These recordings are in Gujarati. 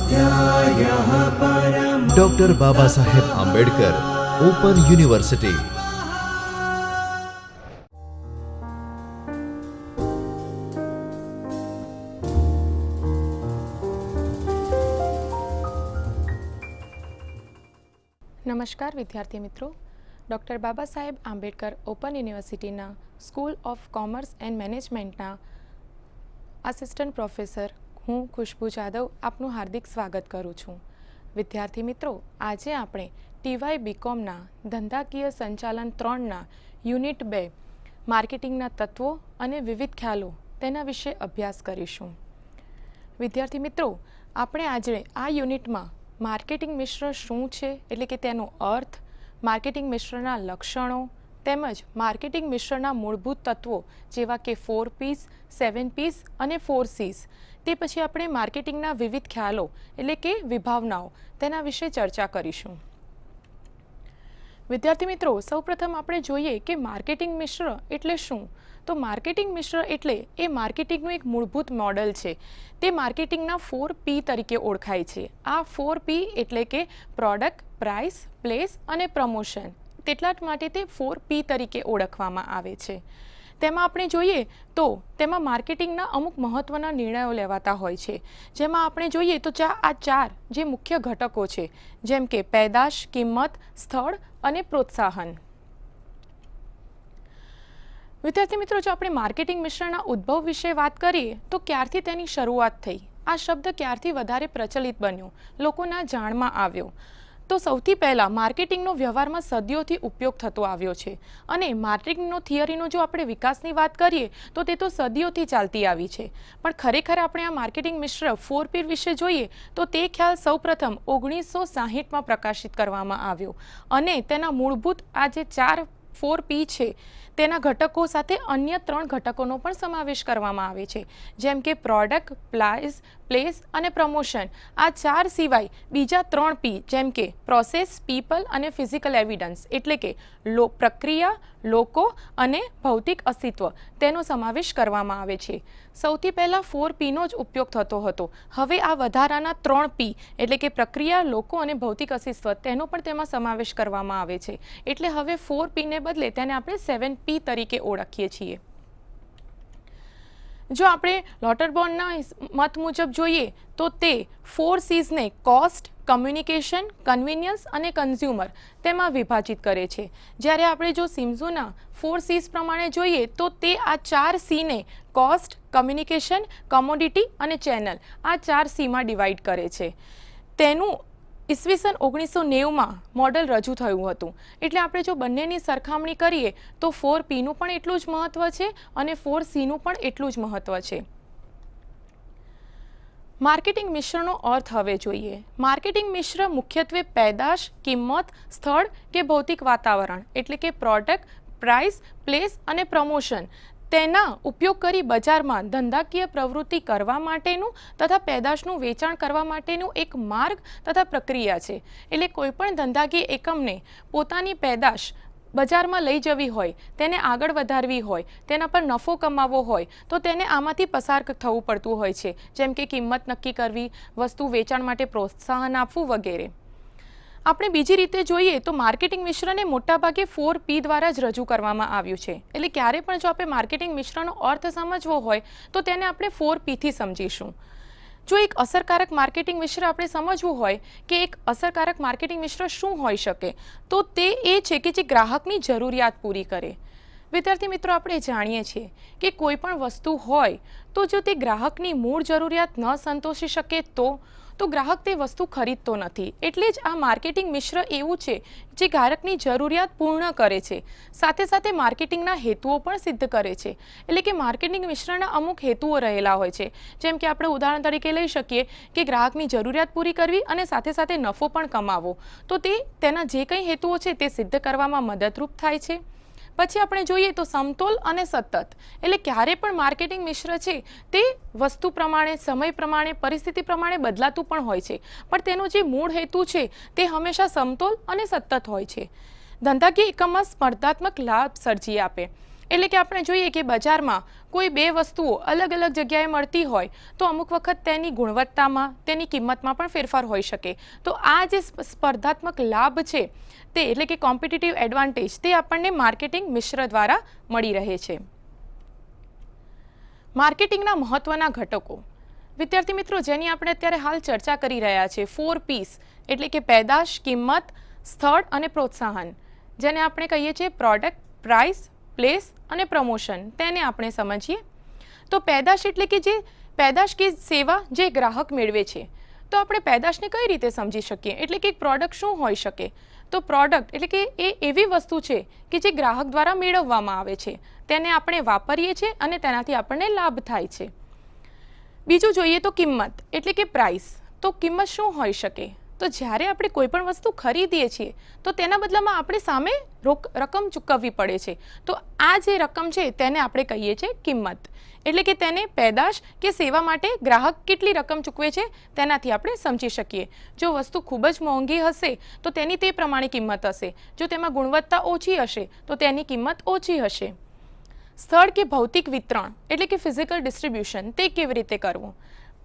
स्वाध्यायः परमः। Doctor Baba Saheb Ambedkar open university. નમસ્કાર વિદ્યાર્થી મિત્રો, ડૉક્ટર બાબા સાહેબ આંબેડકર ઓપન યુનિવર્સિટીના સ્કૂલ ઓફ કોમર્સ એન્ડ મેનેજમેન્ટના આસિસ્ટન્ટ પ્રોફેસર હું ખુશ્બુ જાદવ આપનું હાર્દિક સ્વાગત કરું છું. વિદ્યાર્થી મિત્રો, આજે આપણે ટીવાય બીકોમના ધંધાકીય સંચાલન 3ના યુનિટ 2 માર્કેટિંગના તત્વો અને વિવિધ ખ્યાલો તેના વિશે અભ્યાસ કરીશું. વિદ્યાર્થી મિત્રો, આપણે આજે આ યુનિટમાં માર્કેટિંગ મિશ્ર શું છે એટલે કે તેનો અર્થ, માર્કેટિંગ મિશ્રના લક્ષણો તેમજ માર્કેટિંગ મિશ્રના મૂળભૂત તત્વો જેવા કે 4 P's, 7 P's અને 4 C's, તે પછી આપણે માર્કેટિંગના વિવિધ ખ્યાલો એટલે કે વિભાવનાઓ તેના વિશે ચર્ચા કરીશું. વિદ્યાર્થી મિત્રો, સૌપ્રથમ આપણે જોઈએ કે માર્કેટિંગ મિશ્ર એટલે શું. તો માર્કેટિંગ મિશ્ર એટલે એ માર્કેટિંગનું એક મૂળભૂત મોડલ છે. તે માર્કેટિંગના 4 P તરીકે ઓળખાય છે. આ 4 P એટલે કે પ્રોડક્ટ, પ્રાઇસ, પ્લેસ અને પ્રમોશન. તેટલા જ માટે તે 4 P તરીકે ઓળખવામાં આવે છે. તેમાં આપણે જોઈએ તો તેમાં માર્કેટિંગના અમુક મહત્ત્વના નિર્ણયો લેવાતા હોય છે. જેમાં આપણે જોઈએ તો આ 4 જે મુખ્ય ઘટકો છે, જેમ કે પેદાશ, કિંમત, સ્થળ અને પ્રોત્સાહન. વિદ્યાર્થી મિત્રો, જો આપણે માર્કેટિંગ મિશ્રના ઉદ્ભવ વિશે વાત કરીએ તો ક્યારથી તેની શરૂઆત થઈ, આ શબ્દ ક્યારથી વધારે પ્રચલિત બન્યો, લોકોના જાણમાં આવ્યો. તો સૌથી પહેલાં માર્કેટિંગનો વ્યવહારમાં સદીઓથી ઉપયોગ થતો આવ્યો છે અને માર્કેટિંગનો થિયરીનો જો આપણે વિકાસની વાત કરીએ તો તે તો સદીઓથી ચાલતી આવી છે. પણ ખરેખર આપણે આ માર્કેટિંગ મિશ્ર 4 P વિશે જોઈએ તો તે ખ્યાલ સૌપ્રથમ 1960માં પ્રકાશિત કરવામાં આવ્યો અને તેના મૂળભૂત આ જે 4 P છે તેના ઘટકો સાથે અન્ય 3 ઘટકોનો પણ સમાવેશ કરવામાં આવે છે, જેમ કે પ્રોડક્ટ, પ્લેસ અને પ્રમોશન. આ 4 સિવાય બીજા 3 P જેમ કે પ્રોસેસ, પીપલ અને ફિઝિકલ એવિડન્સ એટલે કે પ્રક્રિયા, લોકો અને ભૌતિક અસ્તિત્વ તેનો સમાવેશ કરવામાં આવે છે. સૌથી પહેલાં 4 Pનો જ ઉપયોગ થતો હતો. હવે આ વધારાના 3 P એટલે કે પ્રક્રિયા, લોકો અને ભૌતિક અસ્તિત્વ તેનો પણ તેમાં સમાવેશ કરવામાં આવે છે. એટલે હવે 4 Pને બદલે તેને આપણે 7 P તરીકે ઓળખીએ છીએ. જો આપણે લોટરબોર્નના મત મુજબ જોઈએ તો તે 4 C's ને કોસ્ટ, કમ્યુનિકેશન, કન્વિનિયન્સ અને કન્ઝ્યુમર તેમાં વિભાજિત કરે છે. જ્યારે આપણે જો સિમ્ઝુના 4 C's પ્રમાણે જોઈએ તો તે આ 4 Cને કોસ્ટ, કમ્યુનિકેશન, કોમોડિટી અને ચેનલ આ 4 Cમાં ડિવાઈડ કરે છે. તેનું ઈસવીસન 1990માં મોડલ રજૂ થયું હતું. એટલે આપણે જો બંનેની સરખામણી કરીએ તો 4 Pનું પણ એટલું જ મહત્ત્વ છે અને 4 Cનું પણ એટલું જ મહત્ત્વ છે. માર્કેટિંગ મિશ્રનો અર્થ હવે જોઈએ. માર્કેટિંગ મિશ્ર મુખ્યત્વે પેદાશ, કિંમત, સ્થળ કે ભૌતિક વાતાવરણ એટલે કે પ્રોડક્ટ, પ્રાઇસ, પ્લેસ અને પ્રમોશન તેના ઉપયોગ કરી બજારમાં ધંધાકીય પ્રવૃત્તિ કરવા માટેનું તથા પેદાશનું વેચાણ કરવા માટેનું એક માર્ગ તથા પ્રક્રિયા છે. એટલે કોઈપણ ધંધાકીય એકમને પોતાની પેદાશ બજારમાં લઈ જવી હોય, તેને આગળ વધારવી હોય, તેના પર નફો કમાવવો હોય તો તેને આમાંથી પસાર થવું પડતું હોય છે, જેમ કે કિંમત નક્કી કરવી, વસ્તુ વેચાણ માટે પ્રોત્સાહન આપવું વગેરે. આપણે બીજી રીતે જોઈએ તો માર્કેટિંગ મિશ્રને મોટાભાગે 4 P દ્વારા જ રજૂ કરવામાં આવ્યું છે. એટલે ક્યારે પણ જો આપણે માર્કેટિંગ મિશ્રનો અર્થ સમજવો હોય તો તેને આપણે 4 Pથી સમજીશું. જો એક અસરકારક માર્કેટિંગ મિશ્ર આપણે સમજવું હોય કે એક અસરકારક માર્કેટિંગ મિશ્ર શું હોઈ શકે તો તે એ છે કે જે ગ્રાહકની જરૂરિયાત પૂરી કરે. વિદ્યાર્થી મિત્રો, આપણે જાણીએ છીએ કે કોઈ પણ વસ્તુ હોય તો જો તે ગ્રાહકની મૂળ જરૂરિયાત ન સંતોષી શકે તો ગ્રાહક તે વસ્તુ ખરીદતો નથી. એટલે જ આ માર્કેટિંગ મિશ્ર એવું છે જે ગ્રાહકની જરૂરિયાત પૂર્ણ કરે છે, સાથે સાથે માર્કેટિંગના હેતુઓ પણ સિદ્ધ કરે છે. એટલે કે માર્કેટિંગ મિશ્રના અમુક હેતુઓ રહેલા હોય છે, જેમ કે આપણે ઉદાહરણ તરીકે લઈ શકીએ કે ગ્રાહકની જરૂરિયાત પૂરી કરવી અને સાથે સાથે નફો પણ કમાવવો. તો તેના જે કંઈ હેતુઓ છે તે સિદ્ધ કરવામાં મદદરૂપ થાય છે. પછી આપણે જોઈએ તો સમતોલ અને સતત એટલે ક્યારે પણ માર્કેટિંગ મિશ્ર છે તે વસ્તુ પ્રમાણે, સમય પ્રમાણે, પરિસ્થિતિ પ્રમાણે બદલાતું પણ હોય છે, પણ તેનો જે મૂળ હેતુ છે તે હંમેશા સમતોલ અને સતત હોય છે. ધંધાકીય એકમમાં સ્પર્ધાત્મક લાભ સર્જી આપે. એટલે કે આપણે જોઈએ કે બજારમાં કોઈ બે વસ્તુઓ અલગ અલગ જગ્યાએ મળતી હોય તો અમુક વખત તેની ગુણવત્તામાં, તેની કિંમતમાં પણ ફેરફાર હોઈ શકે. તો આ જે સ્પર્ધાત્મક લાભ છે તે એટલે કે કોમ્પિટિટિવ એડવાન્ટેજ તે આપણને માર્કેટિંગ મિશ્ર દ્વારા મળી રહે છે. માર્કેટિંગના મહત્વના ઘટકો. વિદ્યાર્થી મિત્રો, જેની આપણે અત્યારે હાલ ચર્ચા કરી રહ્યા છીએ, 4 P's એટલે કે પેદાશ, કિંમત, સ્થળ અને પ્રોત્સાહન, જેને આપણે કહીએ છીએ પ્રોડક્ટ, પ્રાઇસ, પ્લેસ અને પ્રમોશન, તેને આપણે સમજીએ. તો પેદાશ એટલે કે જે પેદાશ કે સેવા જે ગ્રાહક મેળવે છે. તો આપણે પેદાશને કઈ રીતે સમજી શકીએ? એટલે કે એક પ્રોડક્ટ શું હોઈ શકે? તો પ્રોડક્ટ એટલે કે એ એવી વસ્તુ છે કે જે ગ્રાહક દ્વારા મેળવવામાં આવે છે, તેને આપણે વાપરીએ છીએ અને તેનાથી આપણને લાભ થાય છે. બીજું જોઈએ તો કિંમત એટલે કે પ્રાઇસ. તો કિંમત શું હોઈ શકે? તો જ્યારે આપણે કોઈ પણ વસ્તુ ખરીદીએ છીએ તો તેના બદલામાં આપણે સામે રકમ ચૂકવવી પડે છે. તો આ જે રકમ છે તેને આપણે કહીએ છીએ કિંમત. એટલે કે તેને પેદાશ કે સેવા માટે ગ્રાહક કેટલી રકમ ચૂકવે છે તેનાથી આપણે સમજી શકીએ. જો વસ્તુ ખૂબ જ મોંઘી હશે તો તેની તે પ્રમાણે કિંમત હશે. જો તેમાં ગુણવત્તા ઓછી હશે તો તેની કિંમત ઓછી હશે. સ્થળ કે ભૌતિક વિતરણ એટલે કે ફિઝિકલ ડિસ્ટ્રીબ્યુશન, તે કેવી રીતે કરવું?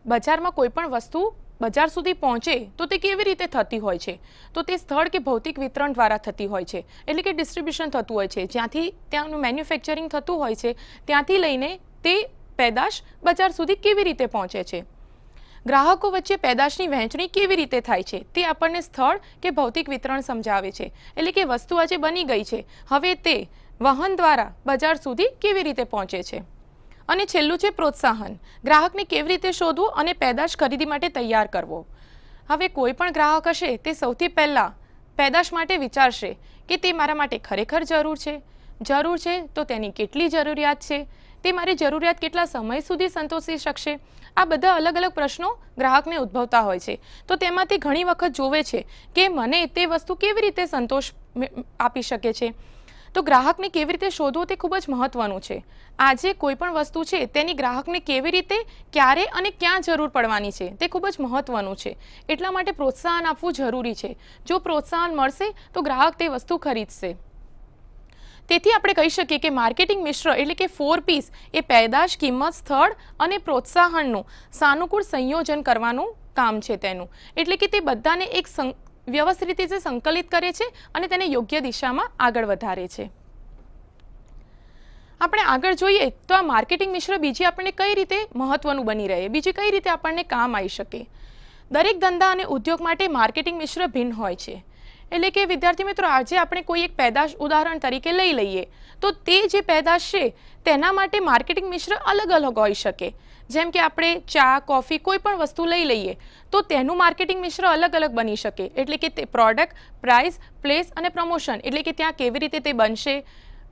બજારમાં કોઈ પણ વસ્તુ બજાર સુધી પહોંચે તો તે કેવી રીતે થતી હોય છે? તો તે સ્થળ કે ભૌતિક વિતરણ દ્વારા થતી હોય છે. એટલે કે ડિસ્ટ્રીબ્યુશન થતું હોય છે, જ્યાંથી ત્યાંનું મેન્યુફેક્ચરિંગ થતું હોય છે, ત્યાંથી લઈને તે પેદાશ બજાર સુધી કેવી રીતે પહોંચે છે. ગ્રાહકો વચ્ચે પેદાશની વહેંચણી કેવી રીતે થાય છે તે આપણને સ્થળ કે ભૌતિક વિતરણ સમજાવે છે. એટલે કે વસ્તુ આજે બની ગઈ છે, હવે તે વહન દ્વારા બજાર સુધી કેવી રીતે પહોંચે છે. અને છેલ્લું છે પ્રોત્સાહન. ગ્રાહકને કેવી રીતે શોધવું અને પેદાશ ખરીદી માટે તૈયાર કરવો. હવે કોઈ પણ ગ્રાહક હશે તે સૌથી પહેલાં પેદાશ માટે વિચારશે કે તે મારા માટે ખરેખર જરૂર છે તો તેની કેટલી જરૂરિયાત છે, તે મારી જરૂરિયાત કેટલા સમય સુધી સંતોષી શકશે. આ બધા અલગ અલગ પ્રશ્નો ગ્રાહકને ઉદ્ભવતા હોય છે. તો તેમાંથી ઘણી વખત જોવે છે કે મને તે વસ્તુ કેવી રીતે સંતોષ આપી શકે છે. તો ગ્રાહકને કેવી રીતે શોધવું તે ખૂબ જ મહત્વનું છે. આજે કોઈ પણ વસ્તુ છે તેની ગ્રાહકને કેવી રીતે, ક્યારે અને ક્યાં જરૂર પડવાની છે તે ખૂબ જ મહત્વનું છે. એટલા માટે પ્રોત્સાહન આપવું જરૂરી છે. જો પ્રોત્સાહન મળશે તો ગ્રાહક તે વસ્તુ ખરીદશે. તેથી આપણે કહી શકીએ કે માર્કેટિંગ મિશ્ર એટલે કે 4 P's એ પેદાશ, કિંમત, સ્થળ અને પ્રોત્સાહનનું સાનુકૂળ સંયોજન કરવાનું કામ છે તેનું. એટલે કે તે બધાને એક વ્યવસ્થિત રીતે સંકલિત કરે છે અને તેને યોગ્ય દિશામાં આગળ વધારે છે. આપણે આગળ જોઈએ તો આ માર્કેટિંગ મિશ્ર બીજી આપણને કઈ રીતે મહત્વનું બની રહે, બીજી કઈ રીતે આપણને કામ આવી શકે. દરેક ધંધા અને ઉદ્યોગ માટે માર્કેટિંગ મિશ્ર ભિન્ન હોય છે. એટલે કે વિદ્યાર્થી મિત્રો, આજે આપણે કોઈ એક પેદાશ ઉદાહરણ તરીકે લઈ લઈએ તો તે જે પેદાશ છે તેના માટે માર્કેટિંગ મિશ્ર અલગ અલગ હોઈ શકે. જેમ કે આપણે ચા, કોફી, કોઈ પણ વસ્તુ લઈ લઈએ તો તેનું માર્કેટિંગ મિશ્ર અલગ અલગ બની શકે. એટલે કે તે પ્રોડક્ટ, પ્રાઇસ, પ્લેસ અને પ્રમોશન એટલે કે ત્યાં કેવી રીતે તે બનશે,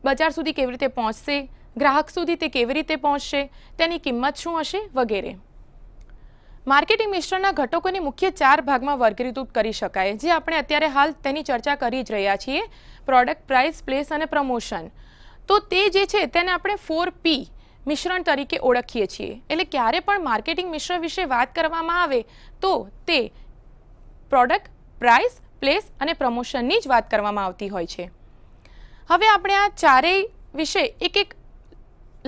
બજાર સુધી કેવી રીતે પહોંચશે, ગ્રાહક સુધી તે કેવી રીતે પહોંચશે, તેની કિંમત શું હશે વગેરે. માર્કેટિંગ મિશ્રના ઘટકોને મુખ્ય 4 ભાગમાં વર્ગીકૃત કરી શકાય, જે આપણે અત્યારે હાલ તેની ચર્ચા કરી જ રહ્યા છીએ. પ્રોડક્ટ, પ્રાઇસ, પ્લેસ અને પ્રમોશન. તો તે જે છે તેને આપણે 4 P મિશ્રણ તરીકે ઓળખીએ છીએ. એટલે ક્યારે પણ માર્કેટિંગ મિશ્ર વિશે વાત કરવામાં આવે તો તે પ્રોડક્ટ, પ્રાઇસ, પ્લેસ અને પ્રમોશનની જ વાત કરવામાં આવતી હોય છે. હવે આપણે આ ચારેય વિશે એક એક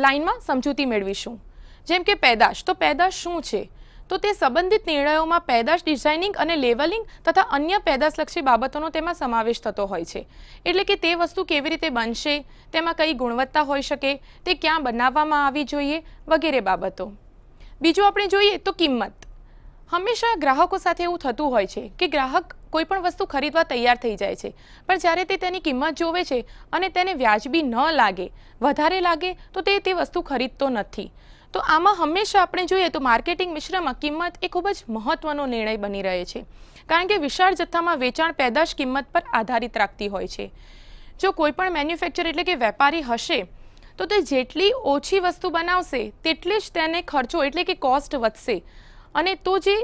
લાઇનમાં સમજૂતી મેળવીશું. જેમ કે પેદાશ. તો પેદાશ શું છે? તો તે સંબંધિત નિર્ણયોમાં પેદાશ ડિઝાઇનિંગ અને લેવલિંગ તથા અન્ય પેદાશલક્ષી બાબતોનો તેમાં સમાવેશ થતો હોય છે. એટલે કે તે વસ્તુ કેવી રીતે બનશે, તેમાં કઈ ગુણવત્તા હોઈ શકે, તે ક્યાં બનાવવામાં આવી જોઈએ વગેરે બાબતો. બીજું આપણે જોઈએ તો કિંમત. હંમેશા ગ્રાહકો સાથે એવું થતું હોય છે કે ગ્રાહક કોઈ પણ વસ્તુ ખરીદવા તૈયાર થઈ જાય છે, પણ જ્યારે તે તેની કિંમત જોવે છે અને તેને વ્યાજબી ન લાગે, વધારે લાગે તો તે વસ્તુ ખરીદતો નથી. તો આમાં હંમેશા આપણે જોઈએ તો માર્કેટિંગ મિશ્રમાં કિંમત એ ખૂબ જ મહત્વનો નિર્ણય બની રહે છે. કારણ કે વિશાળ જથ્થામાં વેચાણ પેદાશ કિંમત પર આધારિત રાખતી હોય છે. જો કોઈ પણ મેન્યુફેક્ચર એટલે કે વેપારી હશે તો તે જેટલી ઓછી વસ્તુ બનાવશે તેટલી જ તેને ખર્ચો એટલે કે કોસ્ટ વધશે. અને તો જે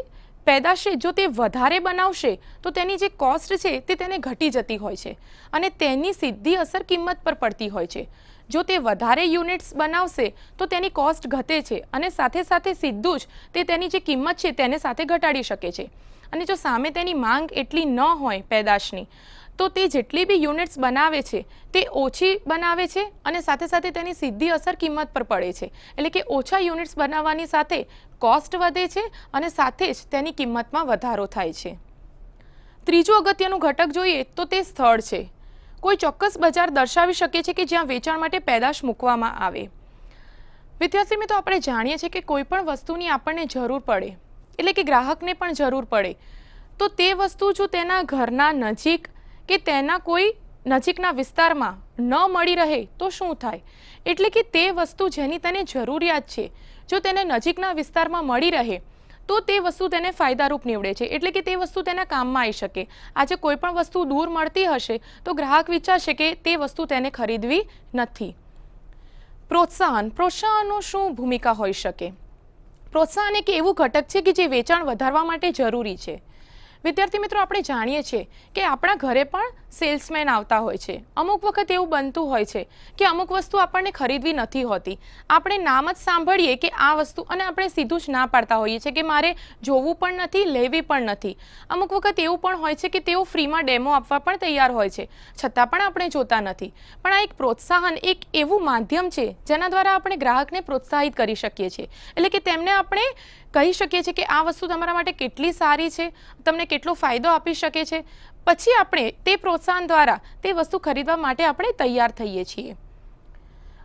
પેદાશ છે જો તે વધારે બનાવશે તો તેની જે કોસ્ટ છે તે તેને ઘટી જતી હોય છે અને તેની સીધી અસર કિંમત પર પડતી હોય છે. જો તે વધારે યુનિટ્સ બનાવશે તો તેની કોસ્ટ ઘટે છે અને સાથે સાથે સીધું જ તે તેની જે કિંમત છે તેને સાથે ઘટાડી શકે છે. અને જો સામે તેની માંગ એટલી ન હોય પેદાશની તો તે જેટલી બી યુનિટ્સ બનાવે છે તે ઓછી બનાવે છે અને સાથે સાથે તેની સીધી અસર કિંમત પર પડે છે. એટલે કે ઓછા યુનિટ્સ બનાવવાની સાથે કોસ્ટ વધે છે અને સાથે જ તેની કિંમતમાં વધારો થાય છે. ત્રીજું અગત્યનું ઘટક જોઈએ તો તે સ્થળ છે. કોઈ ચોક્કસ બજાર દર્શાવી શકે છે કે જ્યાં વેચાણ માટે પેદાશ મૂકવામાં આવે. વિદ્યાર્થી મિત્રો, આપણે જાણીએ છીએ કે કોઈ પણ વસ્તુની આપણને જરૂર પડે, એટલે કે ગ્રાહકને પણ જરૂર પડે, તો તે વસ્તુ જો તેના ઘરના નજીક કે તેના કોઈ નજીકના વિસ્તારમાં ન મળી રહે તો શું થાય? એટલે કે તે વસ્તુ જેની તેને જરૂરિયાત છે, જો તેને નજીકના વિસ્તારમાં મળી રહે તો તે વસ્તુ તેને ફાયદારૂપ નીવડે છે. એટલે કે તે વસ્તુ તેના કામમાં આવી શકે. આજે કોઈ પણ વસ્તુ દૂર મળતી હશે તો ગ્રાહક વિચારશે કે તે વસ્તુ તેને ખરીદવી નથી. પ્રોત્સાહનનો શું ભૂમિકા હોઈ શકે? પ્રોત્સાહન એક એવું ઘટક છે કે જે વેચાણ વધારવા માટે જરૂરી છે. વિદ્યાર્થી મિત્રો, આપણે જાણીએ છીએ કે આપણા ઘરે પણ સેલ્સમેન આવતા હોય છે. અમુક વખત એવું બનતું હોય છે કે અમુક વસ્તુ આપણને ખરીદવી નથી હોતી. આપણે નામ જ સાંભળીએ કે આ વસ્તુ અને આપણે સીધું જ ના પાડતા હોઈએ છીએ કે મારે જોવું પણ નથી, લેવી પણ નથી. અમુક વખત એવું પણ હોય છે કે તેઓ ફ્રીમાં ડેમો આપવા પણ તૈયાર હોય છે, છતાં પણ આપણે જોતા નથી. પણ આ એક પ્રોત્સાહન એક એવું માધ્યમ છે જેના દ્વારા આપણે ગ્રાહકને પ્રોત્સાહિત કરી શકીએ છીએ. એટલે કે તેમને આપણે કહી શકીએ છીએ કે આ વસ્તુ તમારા માટે કેટલી સારી છે, તમને કેટલો ફાયદો આપી શકે છે. પછી આપણે તે પ્રોત્સાહન દ્વારા તે વસ્તુ ખરીદવા માટે આપણે તૈયાર થઈએ છીએ.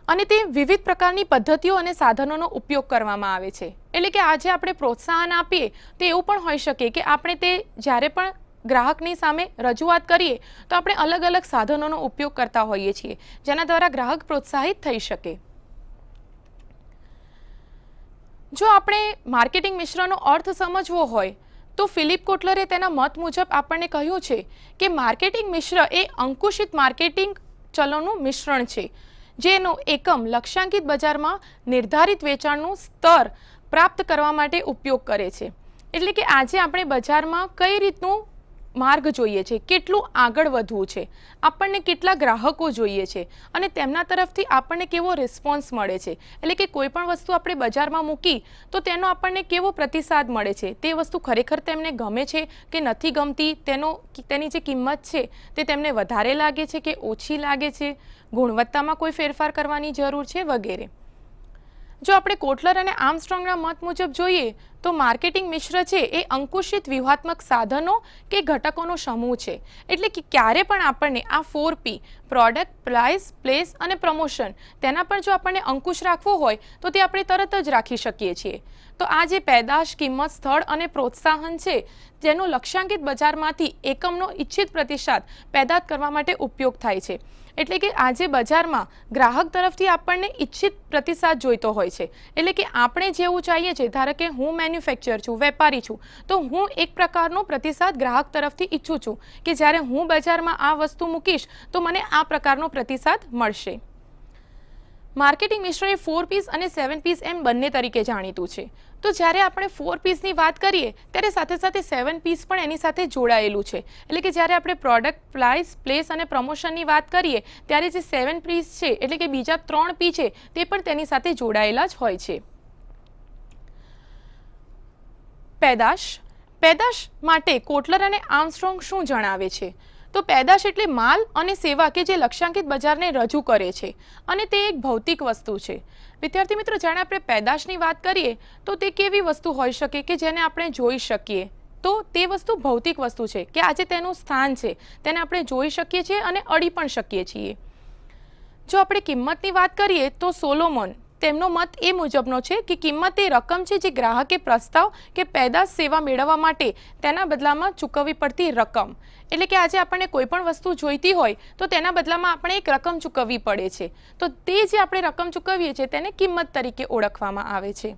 અને તે વિવિધ પ્રકારની પદ્ધતિઓ અને સાધનોનો ઉપયોગ કરવામાં આવે છે. એટલે કે આજે આપણે પ્રોત્સાહન આપીએ તો એવું પણ હોઈ શકે કે આપણે તે જ્યારે પણ ગ્રાહકની સામે રજૂઆત કરીએ તો આપણે અલગ અલગ સાધનોનો ઉપયોગ કરતા હોઈએ છીએ, જેના દ્વારા ગ્રાહક પ્રોત્સાહિત થઈ શકે. જો આપણે માર્કેટિંગ મિશ્રનો અર્થ સમજવો હોય તો ફિલિપ કોટલરે તેના મત મુજબ આપણને કહ્યું છે કે માર્કેટિંગ મિશ્ર એ અંકુશિત માર્કેટિંગ ચલોનું મિશ્રણ છે, જેનો એકમ લક્ષ્યાંકિત બજારમાં નિર્ધારિત વેચાણનું સ્તર પ્રાપ્ત કરવા માટે ઉપયોગ કરે છે. એટલે કે આજે આપણે બજારમાં કઈ રીતનું માર્ગ જોઈએ છે, કેટલું આગળ વધવું છે, આપણને કેટલા ગ્રાહકો જોઈએ છે અને તેમના તરફથી આપણને કેવો રિસ્પોન્સ મળે છે. એટલે કે કોઈ પણ વસ્તુ આપણે બજારમાં મૂકી તો તેનો આપણને કેવો પ્રતિસાદ મળે છે, તે વસ્તુ ખરેખર તેમને ગમે છે કે નથી ગમતી, તેની જે કિંમત છે તે તેમને વધારે લાગે છે કે ઓછી લાગે છે, ગુણવત્તામાં કોઈ ફેરફાર કરવાની જરૂર છે વગેરે. જો આપણે કોટલર અને આર્મસ્ટ્રોંગના મત મુજબ જોઈએ તો માર્કેટિંગ મિશ્ર છે એ અંકુશિત વ્યૂહાત્મક સાધનો કે ઘટકોનો સમૂહ છે. એટલે કે ક્યારે પણ આપણને આ 4P પ્રોડક્ટ, પ્રાઇસ, પ્લેસ અને પ્રમોશન તેના પર જો આપણને અંકુશ રાખવો હોય તો તે આપણે તરત જ રાખી શકીએ છીએ. તો આ જે પેદાશ, કિંમત, સ્થળ અને પ્રોત્સાહન છે જેનો લક્ષ્યાંકિત બજારમાંથી એકમનો ઈચ્છિત પ્રતિસાદ પેદા કરવા માટે ઉપયોગ થાય છે. એટલે કે આજે બજારમાં ગ્રાહક તરફથી આપણને ઈચ્છિત પ્રતિસાદ જોઈતો હોય છે. એટલે કે આપણે જેવું ચાહીએ છીએ, ધારો કે હું મેન્યુફેક્ચર છું, વેપારી છું, તો હું એક પ્રકારનો પ્રતિસાદ ગ્રાહક તરફથી ઈચ્છું છું કે જ્યારે હું બજારમાં આ વસ્તુ મૂકીશ તો મને આ પ્રકારનો પ્રતિસાદ મળશે. માર્કેટિંગ મિશ્ર એ 4Ps અને 7Ps એમ બંને તરીકે જાણીતું છે. તો જ્યારે આપણે 4Psની વાત કરીએ ત્યારે સાથે સાથે 7Ps પણ એની સાથે જોડાયેલું છે. એટલે કે જ્યારે આપણે પ્રોડક્ટ, પ્રાઇસ, પ્લેસ અને પ્રમોશનની વાત કરીએ ત્યારે જે 7Ps છે એટલે કે બીજા 3P છે તે પણ તેની સાથે જોડાયેલા જ હોય છે. પેદાશ માટે કોટલર અને આર્મસ્ટ્રોંગ શું જણાવે છે? તો પેદાશ એટલે માલ અને સેવા કે જે લક્ષ્યાંકિત બજારને રજૂ કરે છે અને તે એક ભૌતિક વસ્તુ છે. વિદ્યાર્થી મિત્રો, જ્યારે આપણે પેદાશની વાત કરીએ તો તે કેવી વસ્તુ હોઈ શકે કે જેને આપણે જોઈ શકીએ? તો તે વસ્તુ ભૌતિક વસ્તુ છે કે આજે તેનું સ્થાન છે, તેને આપણે જોઈ શકીએ છીએ અને અડી પણ શકીએ છીએ. જો આપણે કિંમતની વાત કરીએ તો સોલોમોન તેમનો મત એ મુજબનો છે કે કિંમત એ રકમ છે જે ગ્રાહકે પ્રસ્તાવ કે પેદાશ સેવા મેળવવા માટે તેના બદલામાં ચૂકવવી પડતી રકમ. એટલે કે આજે આપણને કોઈ પણ વસ્તુ જોઈતી હોય તો તેના બદલામાં આપણે એક રકમ ચૂકવવી પડે છે. તો તે જે આપણે રકમ ચૂકવીએ છીએ તેને કિંમત તરીકે ઓળખવામાં આવે છે.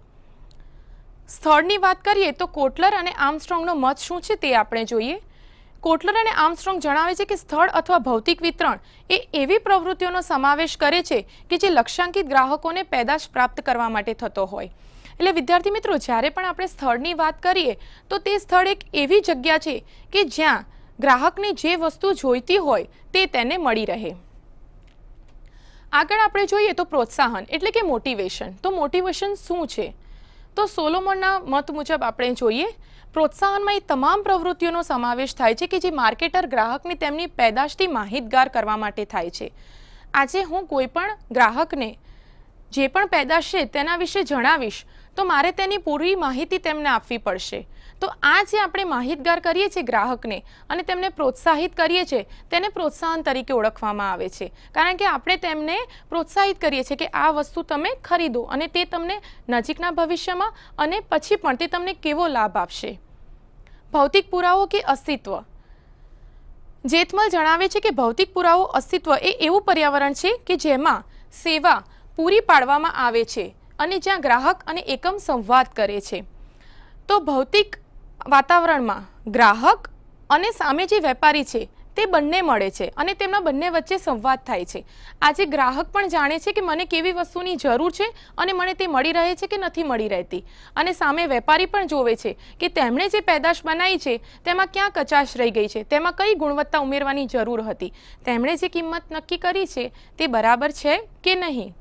સ્થળની વાત કરીએ તો કોટલર અને આર્મસ્ટ્રોંગનો મત શું છે તે આપણે જોઈએ. કોટલર અને આર્મસ્ટ્રોંગ જણાવે છે કે સ્થળ અથવા ભૌતિક વિતરણ એ એવી પ્રવૃત્તિઓનો સમાવેશ કરે છે કે જે લક્ષ્યાંકિત ગ્રાહકોને પેદાશ પ્રાપ્ત કરવા માટે થતો હોય. એટલે વિદ્યાર્થી મિત્રો, જ્યારે પણ આપણે સ્થળની વાત કરીએ તો તે સ્થળ એક એવી જગ્યા છે કે જ્યાં ગ્રાહકને જે વસ્તુ જોઈતી હોય તે તેને મળી રહે. આગળ આપણે જોઈએ તો પ્રોત્સાહન એટલે કે મોટિવેશન. તો મોટિવેશન શું છે? તો સોલોમનના મત મુજબ આપણે જોઈએ પ્રોત્સાહનમાં એ તમામ પ્રવૃત્તિઓનો સમાવેશ થાય છે કે જે માર્કેટર ગ્રાહકને તેમની પેદાશથી માહિતગાર કરવા માટે થાય છે. આજે હું કોઈ પણ ગ્રાહકને જે પણ પેદાશ છે તેના વિશે જણાવીશ તો મારે તેની પૂરી માહિતી તેમને આપવી પડશે. તો આ જે આપણે માહિતગાર કરીએ છીએ ગ્રાહકને અને તેમને પ્રોત્સાહિત કરીએ છીએ તેને પ્રોત્સાહન તરીકે ઓળખવામાં આવે છે, કારણ કે આપણે તેમને પ્રોત્સાહિત કરીએ છીએ કે આ વસ્તુ તમે ખરીદો અને તે તમને નજીકના ભવિષ્યમાં અને પછી પણ તે તમને કેવો લાભ આપશે. ભૌતિક પુરાવો કે અસ્તિત્વ. જેથમલ જણાવે છે કે ભૌતિક પુરાવો અસ્તિત્વ એ એવું પર્યાવરણ છે કે જેમાં સેવા પૂરી પાડવામાં આવે છે અને જ્યાં ગ્રાહક અને એકમ સંવાદ કરે છે. તો ભૌતિક વાતાવરણમાં ગ્રાહક અને સામે જે વેપારી છે તે બંને મળે છે અને તેમના બંને વચ્ચે સંવાદ થાય છે. આજે ગ્રાહક પણ જાણે છે કે મને કેવી વસ્તુની જરૂર છે અને મને તે મળી રહે છે કે નથી મળી રહેતી, અને સામે વેપારી પણ જોવે છે કે તેમણે જે પેદાશ બનાવી છે તેમાં ક્યાં કચાશ રહી ગઈ છે, તેમાં કઈ ગુણવત્તા ઉમેરવાની જરૂર હતી, તેમણે જે કિંમત નક્કી કરી છે તે બરાબર છે કે નહીં.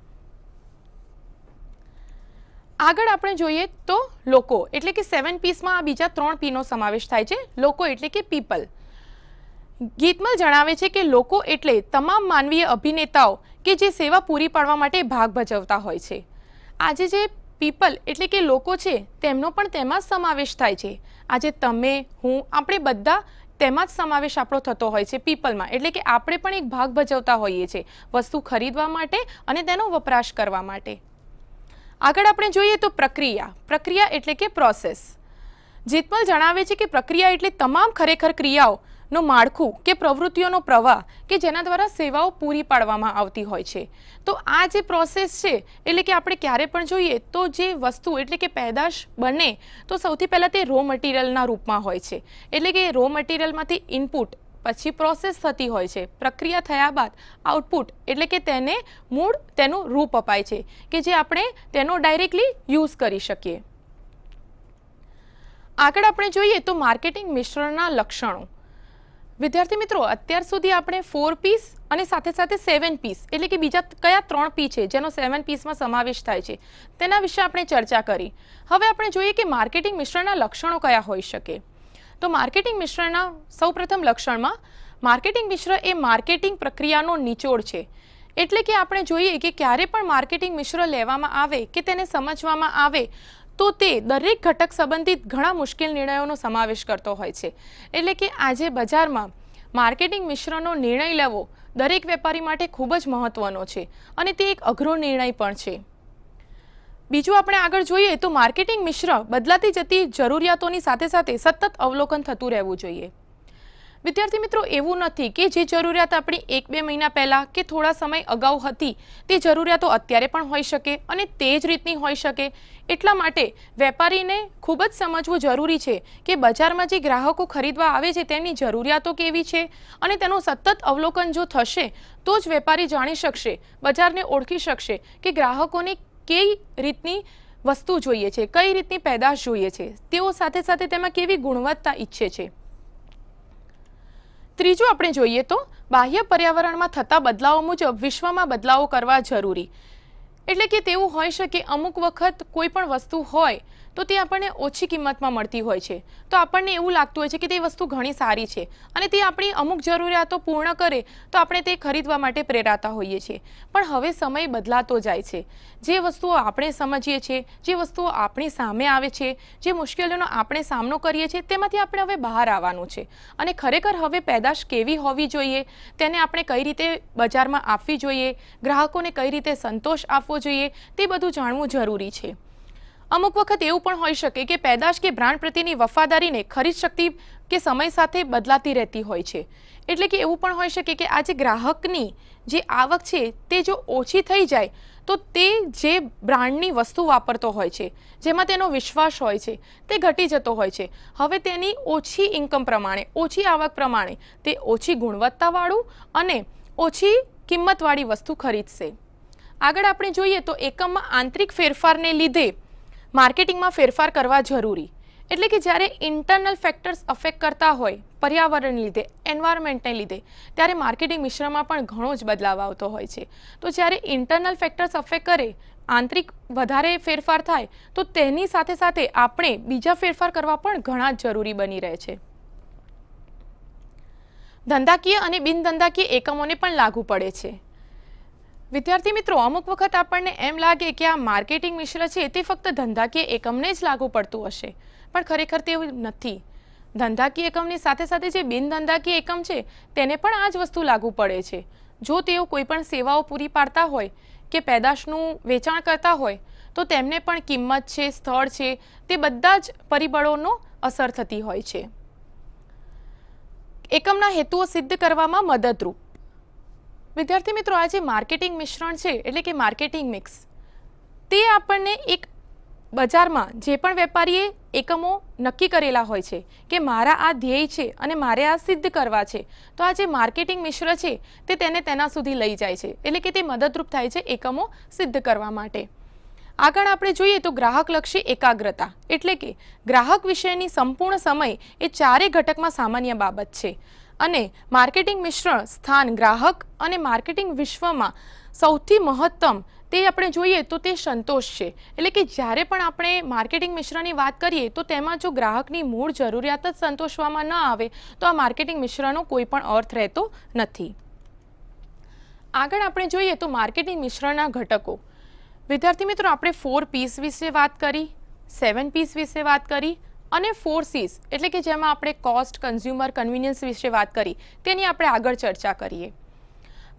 આગળ આપણે જોઈએ તો લોકો એટલે કે 7 પીસમાં આ બીજા 3 પીનો સમાવેશ થાય છે. લોકો એટલે કે પીપલ. ગીતમલ જણાવે છે કે લોકો એટલે તમામ માનવીય અભિનેતાઓ કે જે સેવા પૂરી પાડવા માટે ભાગ ભજવતા હોય છે. આજે જે પીપલ એટલે કે લોકો છે તેમનો પણ તેમાં સમાવેશ થાય છે. આજે તમે, હું, આપણે બધા તેમાં જ સમાવેશ આપણો થતો હોય છે પીપલમાં, એટલે કે આપણે પણ એક ભાગ ભજવતા હોઈએ છીએ વસ્તુ ખરીદવા માટે અને તેનો વપરાશ કરવા માટે. આગળ આપણે જોઈએ તો પ્રક્રિયા. પ્રક્રિયા એટલે કે પ્રોસેસ. જીતમલ જણાવે છે કે પ્રક્રિયા એટલે તમામ ખરેખર ક્રિયાઓનો માળખું કે પ્રવૃત્તિઓનો પ્રવાહ કે જેના દ્વારા સેવાઓ પૂરી પાડવામાં આવતી હોય છે. તો આ જે પ્રોસેસ છે એટલે કે આપણે ક્યારે પણ જોઈએ તો જે વસ્તુ એટલે કે પેદાશ બને તો સૌથી પહેલાં તે રો મટીરિયલના રૂપમાં હોય છે, એટલે કે રો મટીરિયલમાંથી ઇનપુટ પછી પ્રોસેસ થતી હોય છે. પ્રક્રિયા થયા બાદ આઉટપુટ એટલે કે તેને મૂળ તેનું રૂપ અપાય છે કે જે આપણે તેનો ડાયરેક્ટલી યુઝ કરી શકીએ. આગળ આપણે જોઈએ તો માર્કેટિંગ મિશ્રણના લક્ષણો. વિદ્યાર્થી મિત્રો, અત્યાર સુધી આપણે 4 પીસ અને સાથે સાથે 7 પીસ એટલે કે બીજા કયા 3 પી છે જેનો 7 પીસમાં સમાવેશ થાય છે તેના વિશે આપણે ચર્ચા કરી. હવે આપણે જોઈએ કે માર્કેટિંગ મિશ્રણના લક્ષણો કયા હોઈ શકે. તો માર્કેટિંગ મિશ્રણના સૌપ્રથમ લક્ષણમાં માર્કેટિંગ મિશ્ર એ માર્કેટિંગ પ્રક્રિયાનો નિચોડ છે. એટલે કે આપણે જોઈએ કે ક્યારે પણ માર્કેટિંગ મિશ્ર લેવામાં આવે કે તેને સમજવામાં આવે તો તે દરેક ઘટક સંબંધિત ઘણા મુશ્કેલ નિર્ણયોનો સમાવેશ કરતો હોય છે. એટલે કે આજે બજારમાં માર્કેટિંગ મિશ્રનો નિર્ણય લેવો દરેક વેપારી માટે ખૂબ જ મહત્વનો છે અને તે એક અઘરો નિર્ણય પણ છે. બીજું આપણે આગળ જોઈએ તો માર્કેટિંગ મિશ્ર બદલાતી જતી જરૂરિયાતોની સાથે સાથે સતત અવલોકન થતું રહેવું જોઈએ. વિદ્યાર્થી મિત્રો, એવું નથી કે જે જરૂરિયાત આપણી 1-2 મહિના પહેલાં કે થોડા સમય અગાઉ હતી તે જરૂરિયાતો અત્યારે પણ હોઈ શકે અને તે જ રીતની હોઈ શકે. એટલા માટે વેપારીને ખૂબ જ સમજવું જરૂરી છે કે બજારમાં જે ગ્રાહકો ખરીદવા આવે છે તેમની જરૂરિયાતો કેવી છે અને તેનું સતત અવલોકન જો થશે તો જ વેપારી જાણી શકશે, બજારને ઓળખી શકશે કે ગ્રાહકોને કઈ રીતની વસ્તુ જોઈએ છે, કઈ રીતની પેદાશ જોઈએ છે, તેઓ સાથે સાથે તેમાં કેવી ગુણવત્તા ઈચ્છે છે. ત્રીજું આપણે જોઈએ તો બાહ્ય પર્યાવરણમાં થતા બદલાવો મુજબ વિશ્વમાં બદલાવો કરવા જરૂરી. એટલે કે તેવું હોઈ શકે અમુક વખત કોઈ પણ વસ્તુ હોય તો તે આપણને ઓછી કિંમતમાં મળતી હોય છે તો આપણને એવું લાગતું હોય છે કે તે વસ્તુ ઘણી સારી છે અને તે આપણી અમુક જરૂરિયાતો પૂર્ણ કરે તો આપણે તે ખરીદવા માટે પ્રેરાતા હોઈએ છીએ. પણ હવે સમય બદલાતો જાય છે. જે વસ્તુઓ આપણે સમજીએ છીએ, જે વસ્તુઓ આપણી સામે આવે છે, જે મુશ્કેલીઓનો આપણે સામનો કરીએ છીએ તેમાંથી આપણે હવે બહાર આવવાનું છે અને ખરેખર હવે પેદાશ કેવી હોવી જોઈએ, તેને આપણે કઈ રીતે બજારમાં આપવી જોઈએ, ગ્રાહકોને કઈ રીતે સંતોષ આપવો જોઈએ તે બધું જાણવું જરૂરી છે. અમુક વખત એવું પણ હોઈ શકે કે પેદાશ કે બ્રાન્ડ પ્રત્યેની વફાદારીને ખરીદ શક્તિ કે સમય સાથે બદલાતી રહેતી હોય છે. એટલે કે એવું પણ હોઈ શકે કે આજે ગ્રાહકની જે આવક છે તે જો ઓછી થઈ જાય તો તે જે બ્રાન્ડની વસ્તુ વાપરતો હોય છે, જેમાં તેનો વિશ્વાસ હોય છે, તે ઘટી જતો હોય છે. હવે તેની ઓછી ઇન્કમ પ્રમાણે, ઓછી આવક પ્રમાણે તે ઓછી ગુણવત્તાવાળું અને ઓછી કિંમતવાળી વસ્તુ ખરીદશે. આગળ આપણે જોઈએ તો એકમમાં આંતરિક ફેરફારને લીધે માર્કેટિંગમાં ફેરફાર કરવા જરૂરી. એટલે કે જ્યારે ઇન્ટરનલ ફેક્ટર્સ અફેક્ટ કરતા હોય પર્યાવરણને લીધે, એન્વાયરમેન્ટને લીધે, ત્યારે માર્કેટિંગ મિશ્રમાં પણ ઘણો જ બદલાવ આવતો હોય છે. તો જ્યારે ઇન્ટરનલ ફેક્ટર્સ અફેક્ટ કરે આંતરિક વધારે ફેરફાર થાય તો તેની સાથે સાથે આપણે બીજા ફેરફાર કરવા પણ ઘણા જ જરૂરી બની રહે છે. ધંધાકીય અને બિનધંધાકીય એકમોને પણ લાગુ પડે છે. વિદ્યાર્થી મિત્રો, અમુક વખત આપણને એમ લાગે કે આ માર્કેટિંગ મિશ્ર છે તે ફક્ત ધંધાકીય એકમને જ લાગુ પડતું હશે, પણ ખરેખર તેવું નથી. ધંધાકીય એકમની સાથે સાથે જે બિનધંધાકીય એકમ છે તેને પણ આ જ વસ્તુ લાગુ પડે છે. જો તેઓ કોઈ પણ સેવાઓ પૂરી પાડતા હોય કે પેદાશનું વેચાણ કરતા હોય તો તેમને પણ કિંમત છે, સ્થળ છે, તે બધા જ પરિબળોનો અસર થતી હોય છે. એકમના હેતુઓ સિદ્ધ કરવામાં મદદરૂપ. વિદ્યાર્થી મિત્રો, આ જે માર્કેટિંગ મિશ્રણ છે એટલે કે માર્કેટિંગ મિક્સ, તે આપણને એક બજારમાં જે પણ વેપારીએ એકમો નક્કી કરેલા હોય છે કે મારા આ ધ્યેય છે અને મારે આ સિદ્ધ કરવા છે, તો આ જે માર્કેટિંગ મિશ્ર છે તે તેને તેના સુધી લઈ જાય છે, એટલે કે તે મદદરૂપ થાય છે એકમો સિદ્ધ કરવા માટે. આગળ આપણે જોઈએ તો ગ્રાહકલક્ષી એકાગ્રતા, એટલે કે ગ્રાહક વિશેની સંપૂર્ણ સમય એ ચારેય ઘટકમાં સામાન્ય બાબત છે. અને માર્કેટિંગ મિશ્રણ સ્થાન ગ્રાહક અને માર્કેટિંગ વિશ્વમાં સૌથી મહત્તમ તે આપણે જોઈએ તો તે સંતોષ છે. એટલે કે જ્યારે પણ આપણે માર્કેટિંગ મિશ્રની વાત કરીએ તો તેમાં જો ગ્રાહકની મૂળ જરૂરિયાત જ સંતોષવામાં ન આવે તો આ માર્કેટિંગ મિશ્રનો કોઈ પણ અર્થ રહેતો નથી. આગળ આપણે જોઈએ તો માર્કેટિંગ મિશ્રણના ઘટકો. વિદ્યાર્થી મિત્રો, આપણે 4 P's વિશે વાત કરી, 7 P's વિશે વાત કરી અને 4 C's એટલે કે જેમાં આપણે કોસ્ટ, કન્ઝ્યુમર, કન્વિનિયન્સ વિશે વાત કરી તેની આપણે આગળ ચર્ચા કરીએ.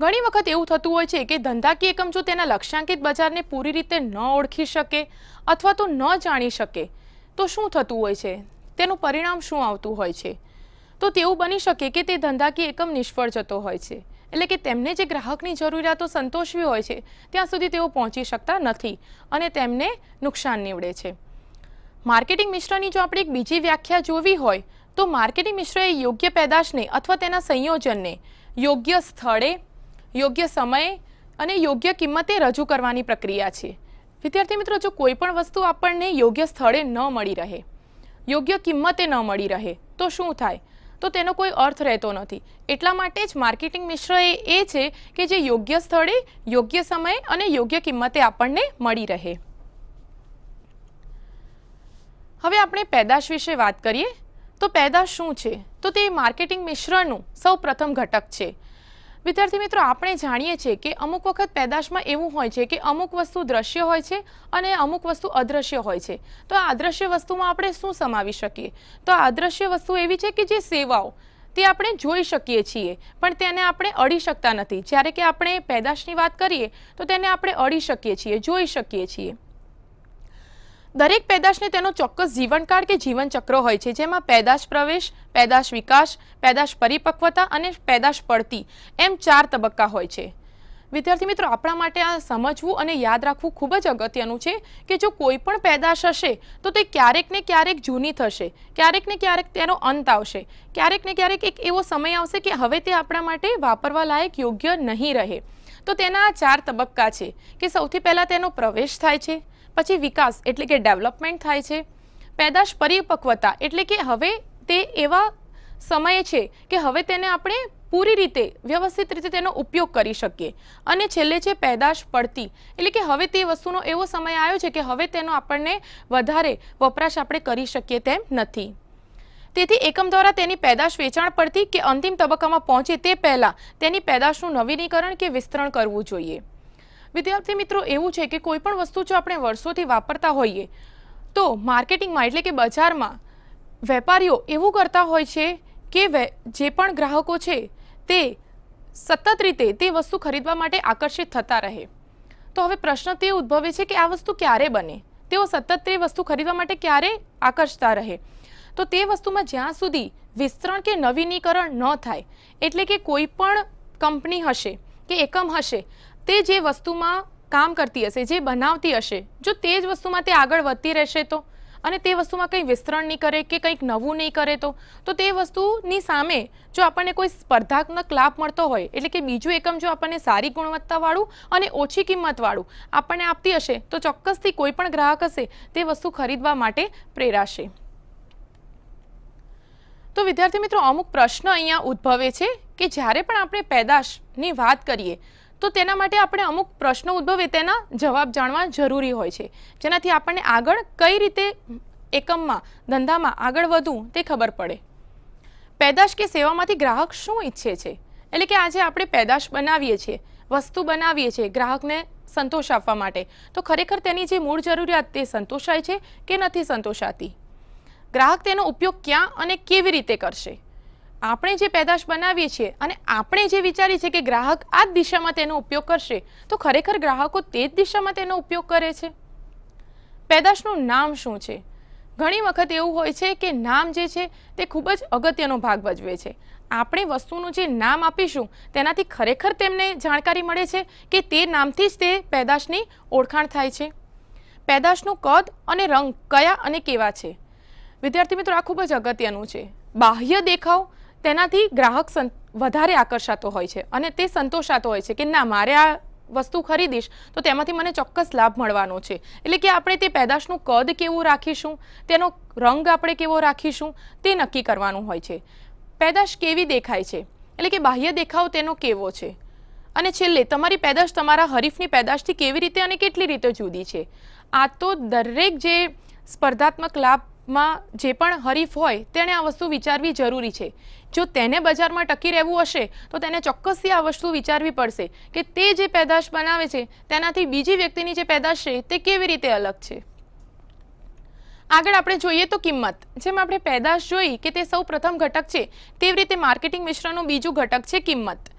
ઘણી વખત એવું થતું હોય છે કે ધંધાકીય એકમ જો તેના લક્ષ્યાંકિત બજારને પૂરી રીતે ન ઓળખી શકે અથવા તો ન જાણી શકે તો શું થતું હોય છે, તેનું પરિણામ શું આવતું હોય છે? તો તેવું બની શકે કે તે ધંધાકીય એકમ નિષ્ફળ જતો હોય છે. એટલે કે તેમને જે ગ્રાહકની જરૂરિયાતો સંતોષવી હોય છે ત્યાં સુધી તેઓ પહોંચી શકતા નથી અને તેમને નુકસાન નીવડે છે. માર્કેટિંગ મિશ્રની જો આપણે એક બીજી વ્યાખ્યા જોવી હોય તો માર્કેટિંગ મિશ્ર એ યોગ્ય પેદાશને અથવા તેના સંયોજનને યોગ્ય સ્થળે, યોગ્ય સમયે અને યોગ્ય કિંમતે રજૂ કરવાની પ્રક્રિયા છે. વિદ્યાર્થી મિત્રો, જો કોઈ પણ વસ્તુ આપણને યોગ્ય સ્થળે ન મળી રહે, યોગ્ય કિંમતે ન મળી રહે તો શું થાય? તો તેનો કોઈ અર્થ રહેતો નથી. એટલા માટે જ માર્કેટિંગ મિશ્ર એ છે કે જે યોગ્ય સ્થળે, યોગ્ય સમયે અને યોગ્ય કિંમતે આપણને મળી રહે. હવે આપણે પેદાશ વિશે વાત કરીએ તો પેદાશ શું છે? તો તે માર્કેટિંગ મિશ્રણનું સૌ પ્રથમ ઘટક છે. વિદ્યાર્થી મિત્રો, આપણે જાણીએ છીએ કે અમુક વખત પેદાશમાં એવું હોય છે કે અમુક વસ્તુ દ્રશ્ય હોય છે અને અમુક વસ્તુ અદ્રશ્ય હોય છે. તો આ અદ્રશ્ય વસ્તુમાં આપણે શું સમાવી શકીએ? તો આ અદ્રશ્ય વસ્તુ એવી છે કે જે સેવાઓ તે આપણે જોઈ શકીએ છીએ પણ તેને આપણે અડી શકતા નથી. જ્યારે કે આપણે પેદાશની વાત કરીએ તો તેને આપણે અડી શકીએ છીએ, જોઈ શકીએ છીએ. દરેક પેદાશને તેનો ચોક્કસ જીવનકાળ કે જીવનચક્ર હોય છે, જેમાં પેદાશ પ્રવેશ, પેદાશ વિકાસ, પેદાશ પરિપક્વતા અને પેદાશ પડતી એમ 4 તબક્કા હોય છે. વિદ્યાર્થી મિત્રો, આપણા માટે આ સમજવું અને યાદ રાખવું ખૂબ જ અગત્યનું છે કે જો કોઈ પણ પેદાશ હશે તો તે ક્યારેક ને ક્યારેક જૂની થશે, ક્યારેક ને ક્યારેક તેનો અંત આવશે, ક્યારેક ને ક્યારેક એક એવો સમય આવશે કે હવે તે આપણા માટે વાપરવા લાયક યોગ્ય નહીં રહે. તો તેના આ 4 તબક્કા છે કે સૌથી પહેલાં તેનો પ્રવેશ થાય છે, પછી વિકાસ એટલે કે ડેવલપમેન્ટ થાય છે, પેદાશ પરિપક્વતા એટલે કે હવે તે એવા સમય છે કે હવે તેને આપણે પૂરી રીતે વ્યવસ્થિત રીતે તેનો ઉપયોગ કરી શકીએ, અને છેલ્લે છે પેદાશ પડતી એટલે કે હવે તે વસ્તુનો એવો સમય આવ્યો છે કે હવે તેનો આપણને વધારે વપરાશ આપણે કરી શકીએ તેમ નથી. તેથી એકમ દ્વારા તેની પેદાશ વેચાણ પડતી કે અંતિમ તબક્કામાં પહોંચે તે પહેલાં તેની પેદાશનું નવીનીકરણ કે વિસ્તરણ કરવું જોઈએ. વિદ્યાર્થી મિત્રો, એવું છે કે કોઈ પણ વસ્તુ જો આપણે વર્ષોથી વાપરતા હોઈએ તો માર્કેટિંગમાં એટલે કે બજારમાં વેપારીઓ એવું કરતા હોય છે કે જે પણ ગ્રાહકો છે તે સતત રીતે તે વસ્તુ ખરીદવા માટે આકર્ષિત થતા રહે. તો હવે પ્રશ્ન તે ઉદ્ભવે છે કે આ વસ્તુ ક્યારે બને? તેઓ સતત તે વસ્તુ ખરીદવા માટે ક્યારે આકર્ષતા રહે? તો તે વસ્તુમાં જ્યાં સુધી વિસ્તરણ કે નવીનીકરણ ન થાય, એટલે કે કોઈ પણ કંપની હશે કે એકમ હશે તે જે વસ્તુમાં કામ કરતી હશે, જે બનાવતી હશે, જો તે જ વસ્તુમાં તે આગળ વધતી રહેશે તો, અને તે વસ્તુમાં કંઈ વિસ્તરણ નહીં કરે કે કંઈક નવું નહીં કરે તો તે વસ્તુની સામે જો આપણને કોઈ સ્પર્ધાત્મક લાભ મળતો હોય, એટલે કે બીજું એકમ જો આપણને સારી ગુણવત્તાવાળું અને ઓછી કિંમતવાળું આપણને આપતી હશે તો ચોક્કસથી કોઈ પણ ગ્રાહક હશે તે વસ્તુ ખરીદવા માટે પ્રેરાશે. તો વિદ્યાર્થી મિત્રો, અમુક પ્રશ્ન અહીંયા ઉદ્ભવે છે કે જ્યારે પણ આપણે પેદાશની વાત કરીએ તો તો તેના માટે આપણે અમુક પ્રશ્નો ઉદ્ભવે તેના જવાબ જાણવા જરૂરી હોય છે, જેનાથી આપણને આગળ કઈ રીતે એકમમાં ધંધામાં આગળ વધવું તે ખબર પડે. પેદાશ કે સેવામાંથી ગ્રાહક શું ઈચ્છે છે, એટલે કે આજે આપણે પેદાશ બનાવીએ છીએ, વસ્તુ બનાવીએ છીએ ગ્રાહકને સંતોષ આપવા માટે, તો ખરેખર તેની જે મૂળ જરૂરિયાત તે સંતોષાય છે કે નથી સંતોષાતી? ગ્રાહક તેનો ઉપયોગ ક્યાં અને કેવી રીતે કરશે? આપણે જે પેદાશ બનાવીએ છીએ અને આપણે જે વિચારીએ છીએ કે ગ્રાહક આ જ દિશામાં તેનો ઉપયોગ કરશે, તો ખરેખર ગ્રાહકો તે જ દિશામાં તેનો ઉપયોગ કરે છે? પેદાશનું નામ શું છે? ઘણી વખત એવું હોય છે કે નામ જે છે તે ખૂબ જ અગત્યનો ભાગ ભજવે છે. આપણે વસ્તુનું જે નામ આપીશું તેનાથી ખરેખર તેમને જાણકારી મળે છે કે તે નામથી જ તે પેદાશની ઓળખાણ થાય છે. પેદાશનું કદ અને રંગ કયા અને કેવા છે? વિદ્યાર્થી મિત્રો, આ ખૂબ જ અગત્યનું છે. બાહ્ય દેખાવ તેનાથી ગ્રાહક વધારે આકર્ષાતો હોય છે અને તે સંતોષાતો હોય છે કે ના, મારે આ વસ્તુ ખરીદીશ તો તેમાંથી મને ચોક્કસ લાભ મળવાનો છે. એટલે કે આપણે તે પેદાશનું કદ કેવું રાખીશું, તેનો રંગ આપણે કેવો રાખીશું તે નક્કી કરવાનું હોય છે. પેદાશ કેવી દેખાય છે, એટલે કે બાહ્ય દેખાવ તેનો કેવો છે, અને છેલ્લે તમારી પેદાશ તમારા હરીફની પેદાશથી કેવી રીતે અને કેટલી રીતે જુદી છે. આ તો દરેક જે સ્પર્ધાત્મક લાભમાં જે પણ હરીફ હોય તેણે આ વસ્તુ વિચારવી જરૂરી છે. જો તેને બજારમાં ટકી રહેવું હશે તો તેને ચોક્કસથી આ વસ્તુ વિચારવી પડશે કે તે જે પેદાશ બનાવે છે તેનાથી બીજી વ્યક્તિની જે પેદાશ છે તે કેવી રીતે અલગ છે. આગળ આપણે જોઈએ તો કિંમત. જેમ આપણે પેદાશ જોઈ કે તે સૌ પ્રથમ ઘટક છે, તેવી રીતે માર્કેટિંગ મિશ્રણનું બીજું ઘટક છે કિંમત.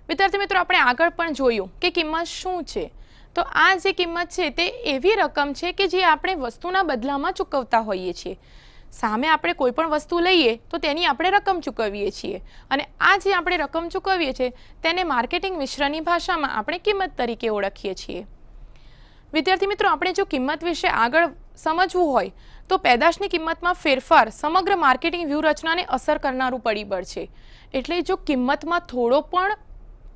વિદ્યાર્થી મિત્રો, આપણે આગળ પણ જોયું કે કિંમત શું છે. તો આ જે કિંમત છે તે એવી રકમ છે કે જે આપણે વસ્તુના બદલામાં ચૂકવતા હોઈએ છીએ. સામે આપણે કોઈ પણ વસ્તુ લઈએ તો તેની આપણે રકમ ચૂકવીએ છીએ, અને આ જે આપણે રકમ ચૂકવીએ છીએ તેને માર્કેટિંગ મિશ્રની ભાષામાં આપણે કિંમત તરીકે ઓળખીએ છીએ. વિદ્યાર્થી મિત્રો, આપણે જો કિંમત વિશે આગળ સમજવું હોય તો પેદાશની કિંમતમાં ફેરફાર સમગ્ર માર્કેટિંગ વ્યૂહરચનાને અસર કરનારું પરિબળ છે. એટલે જો કિંમતમાં થોડો પણ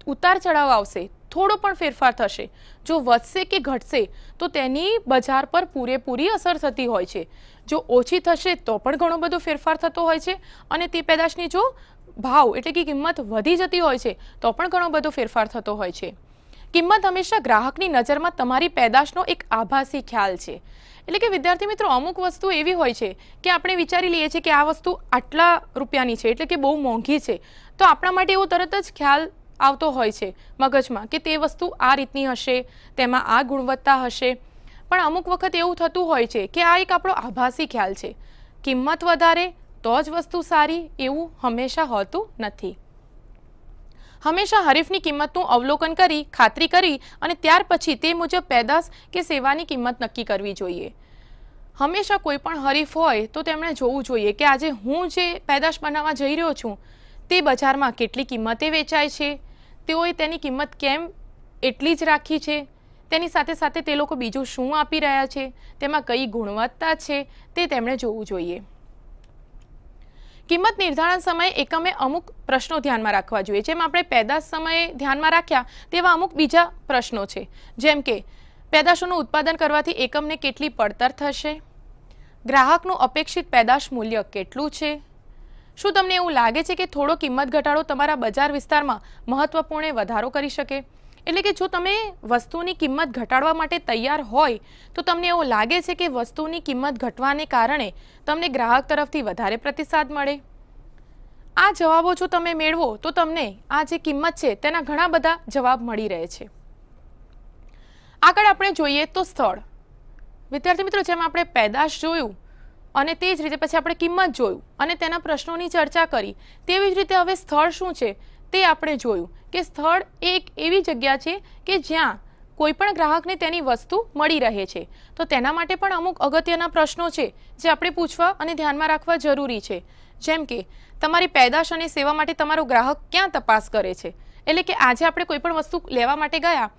ઉતાર ચઢાવ આવશે, થોડો પણ ફેરફાર થશે, જો વધશે કે ઘટશે તો તેની બજાર પર પૂરેપૂરી અસર થતી હોય છે. જો ઓછી થશે તો પણ ઘણો બધો ફેરફાર થતો હોય છે, અને તે પેદાશની જો ભાવ એટલે કે કિંમત વધી જતી હોય છે તો પણ ઘણો બધો ફેરફાર થતો હોય છે. કિંમત હંમેશા ગ્રાહકની નજરમાં તમારી પેદાશનો એક આભાસી ખ્યાલ છે. એટલે કે વિદ્યાર્થી મિત્રો, અમુક વસ્તુ એવી હોય છે કે આપણે વિચારી લઈએ છીએ કે આ વસ્તુ આટલા રૂપિયાની છે, એટલે કે બહુ મોંઘી છે, તો આપણા માટે એવો તરત જ ખ્યાલ આવતો હોય છે મગજમાં કે તે વસ્તુ આ રીતની હશે, તેમાં આ ગુણવત્તા હશે. પણ અમુક વખત એવું થતું હોય છે કે આ એક આપણો આભાસી ખ્યાલ છે. કિંમત વધારે તો જ વસ્તુ સારી એવું હંમેશા હોતું નથી. હંમેશા હરીફની કિંમતનું અવલોકન કરી, ખાતરી કરી અને ત્યાર પછી તે મુજબ પેદાશ કે સેવાની કિંમત નક્કી કરવી જોઈએ. હંમેશા કોઈ પણ હરીફ હોય તો તેમણે જોવું જોઈએ કે આજે હું જે પેદાશ બનાવવા જઈ રહ્યો છું તે બજારમાં કેટલી કિંમતે વેચાય છે, તેઓએ તેની કિંમત કેમ એટલી જ રાખી છે, તેની સાથે સાથે તે લોકો બીજું શું આપી રહ્યા છે, તેમાં કઈ ગુણવત્તા છે, તે તેમણે જોવું જોઈએ. કિંમત નિર્ધારણ સમયે એકમે અમુક પ્રશ્નો ધ્યાનમાં રાખવા જોઈએ. જેમ આપણે પેદાશ સમયે ધ્યાનમાં રાખ્યા તેવા અમુક બીજા પ્રશ્નો છે. જેમ કે પેદાશોનું ઉત્પાદન કરવાથી એકમને કેટલી પડતર થશે, ગ્રાહકનું અપેક્ષિત પેદાશ મૂલ્ય કેટલું છે, શું તમને એવું લાગે છે કે થોડો કિંમત ઘટાડો તમારા બજાર વિસ્તારમાં મહત્વપૂર્ણ વધારો કરી શકે? એટલે કે જો તમે વસ્તુની કિંમત ઘટાડવા માટે તૈયાર હોય તો તમને એવું લાગે છે કે વસ્તુની કિંમત ઘટવાને કારણે તમને ગ્રાહક તરફથી વધારે પ્રતિસાદ મળે? આ જવાબો જો તમે મેળવો તો તમને આ જે કિંમત છે તેના ઘણા બધા જવાબ મળી રહે છે. આગળ આપણે જોઈએ તો સ્થળ. વિદ્યાર્થી મિત્રો, જેમ આપણે પેદાશ જોયું અને તે જ રીતે પછી આપણે કિંમત જોયું અને તેના પ્રશ્નોની ચર્ચા કરી, તેવી જ રીતે હવે સ્થળ શું છે તે આપણે જોયું કે સ્થળ એક એવી જગ્યા છે કે જ્યાં કોઈ પણ ગ્રાહકને તેની વસ્તુ મળી રહે છે. તો તેના માટે પણ અમુક અગત્યના પ્રશ્નો છે જે આપણે પૂછવા અને ધ્યાનમાં રાખવા જરૂરી છે. જેમ કે તમારી પેદાશ અને સેવા માટે તમારો ગ્રાહક ક્યાં તપાસ કરે છે. એટલે કે આજે આપણે કોઈ પણ વસ્તુ લેવા માટે ગયા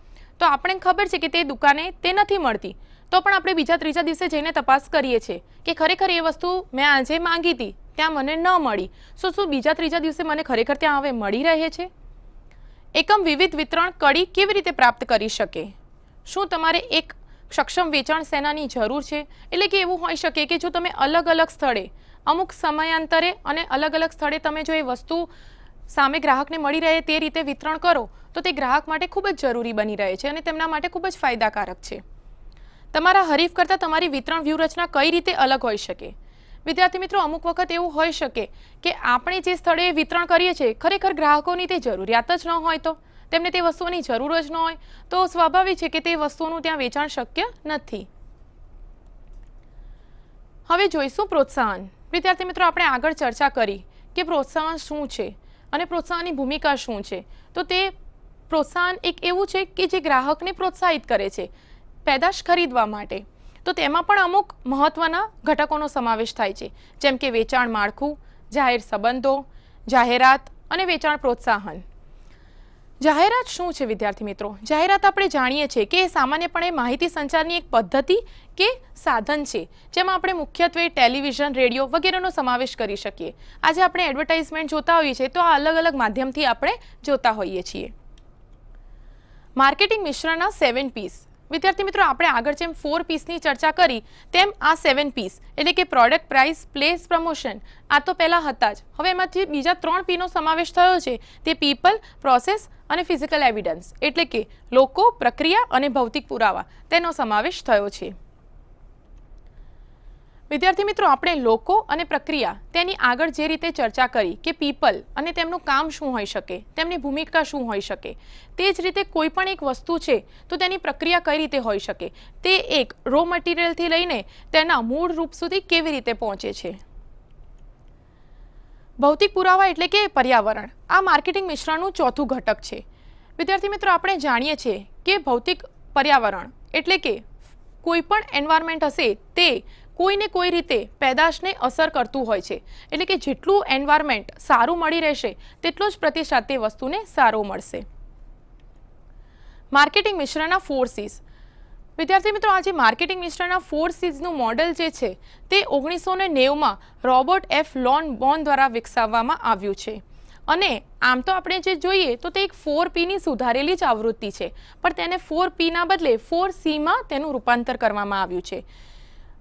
તો આપણને ખબર છે કે તે દુકાને તે નથી મળતી, તો પણ આપણે બીજા ત્રીજા દિવસે જઈને તપાસ કરીએ છીએ કે ખરેખર એ વસ્તુ મેં આજે માંગી હતી ત્યાં મને ન મળી, શું બીજા ત્રીજા દિવસે મને ખરેખર ત્યાં હવે મળી રહે છે? એકમ વિવિધ વિતરણ કડી કેવી રીતે પ્રાપ્ત કરી શકે? શું તમારે એક સક્ષમ વેચાણ સેનાની જરૂર છે? એટલે કે એવું હોઈ શકે કે જો તમે અલગ અલગ સ્થળે અમુક સમયાંતરે અને અલગ અલગ સ્થળે તમે જો એ વસ્તુ સામે ગ્રાહકને મળી રહે તે રીતે વિતરણ કરો તો તે ગ્રાહક માટે ખૂબ જ જરૂરી બની રહે છે અને તેમના માટે ખૂબ જ ફાયદાકારક છે. તમારા હરીફ કરતાં તમારી વિતરણ વ્યૂહરચના કઈ રીતે અલગ હોઈ શકે? વિદ્યાર્થી મિત્રો, અમુક વખત એવું હોઈ શકે કે આપણે જે સ્થળે વિતરણ કરીએ છીએ ખરેખર ગ્રાહકોની તે જરૂરિયાત જ ન હોય, તો તેમને તે વસ્તુઓની જરૂર જ ન હોય, તો સ્વાભાવિક છે કે તે વસ્તુઓનું ત્યાં વેચાણ શક્ય નથી. હવે જોઈશું પ્રોત્સાહન. વિદ્યાર્થી મિત્રો, આપણે આગળ ચર્ચા કરી કે પ્રોત્સાહન શું છે અને પ્રોત્સાહનની ભૂમિકા શું છે. તો તે પ્રોત્સાહન એક એવું છે કે જે ગ્રાહકને પ્રોત્સાહિત કરે છે પેદાશ ખરીદવા માટે. તો તેમાં પણ અમુક મહત્વના ઘટકોનો સમાવેશ થાય છે, જેમ કે વેચાણ માળખું, જાહેર સંબંધો, જાહેરાત અને વેચાણ પ્રોત્સાહન. જાહેરાત શું છે વિદ્યાર્થી મિત્રો? જાહેરાત આપણે જાણીએ છીએ કે સામાન્યપણે માહિતી સંચારની એક પદ્ધતિ કે સાધન છે જેમાં આપણે મુખ્યત્વે ટેલિવિઝન, રેડિયો વગેરેનો સમાવેશ કરી શકીએ. આજે આપણે એડવર્ટાઇઝમેન્ટ જોતા હોઈએ છીએ તો આ અલગ અલગ માધ્યમથી આપણે જોતા હોઈએ છીએ. માર્કેટિંગ મિશ્રણના 7 પીસ. વિદ્યાર્થી મિત્રો, આપણે આગળ જેમ 4 પીસની ચર્ચા કરી તેમ આ 7 પીસ એટલે કે પ્રોડક્ટ, પ્રાઇસ, પ્લેસ, પ્રમોશન આ તો પહેલાં હતા જ. હવે એમાંથી બીજા 3 પીનો સમાવેશ થયો છે, તે પીપલ, પ્રોસેસ અને ફિઝિકલ એવિડન્સ એટલે કે લોકો, પ્રક્રિયા અને ભૌતિક પુરાવા તેનો સમાવેશ થયો છે. વિદ્યાર્થી મિત્રો, આપણે લોકો અને પ્રક્રિયા તેની આગળ જે રીતે ચર્ચા કરી કે પીપલ અને તેમનું કામ શું હોઈ શકે, તેમની ભૂમિકા શું હોઈ શકે, તે જ રીતે કોઈ પણ એક વસ્તુ છે તો તેની પ્રક્રિયા કઈ રીતે હોઈ શકે, તે એક રો મટીરિયલથી લઈને તેના મૂળ રૂપ સુધી કેવી રીતે પહોંચે છે. ભૌતિક પુરાવા એટલે કે પર્યાવરણ આ માર્કેટિંગ મિશ્રણનું ચોથું ઘટક છે. વિદ્યાર્થી મિત્રો, આપણે જાણીએ છીએ કે ભૌતિક પર્યાવરણ એટલે કે કોઈ પણ એન્વાયરમેન્ટ હશે તે કોઈને કોઈ રીતે પેદાશને અસર કરતું હોય છે. એટલે કે જેટલું એન્વાયરમેન્ટ સારું મળી રહેશે તેટલો જ પ્રતિસાદ તે વસ્તુને સારો મળશે. માર્કેટિંગ મિશ્રણના 4 C's. વિદ્યાર્થી મિત્રો, આજે માર્કેટિંગ મિશ્રણના 4 C'નું મોડેલ જે છે તે 1990માં રોબર્ટ એફ લોન બોન દ્વારા વિકસાવવામાં આવ્યું છે. અને આમ તો આપણે જે જોઈએ તો તે એક 4Pની સુધારેલી જ આવૃત્તિ છે, પણ તેને 4Pના બદલે 4Cમાં તેનું રૂપાંતર કરવામાં આવ્યું છે.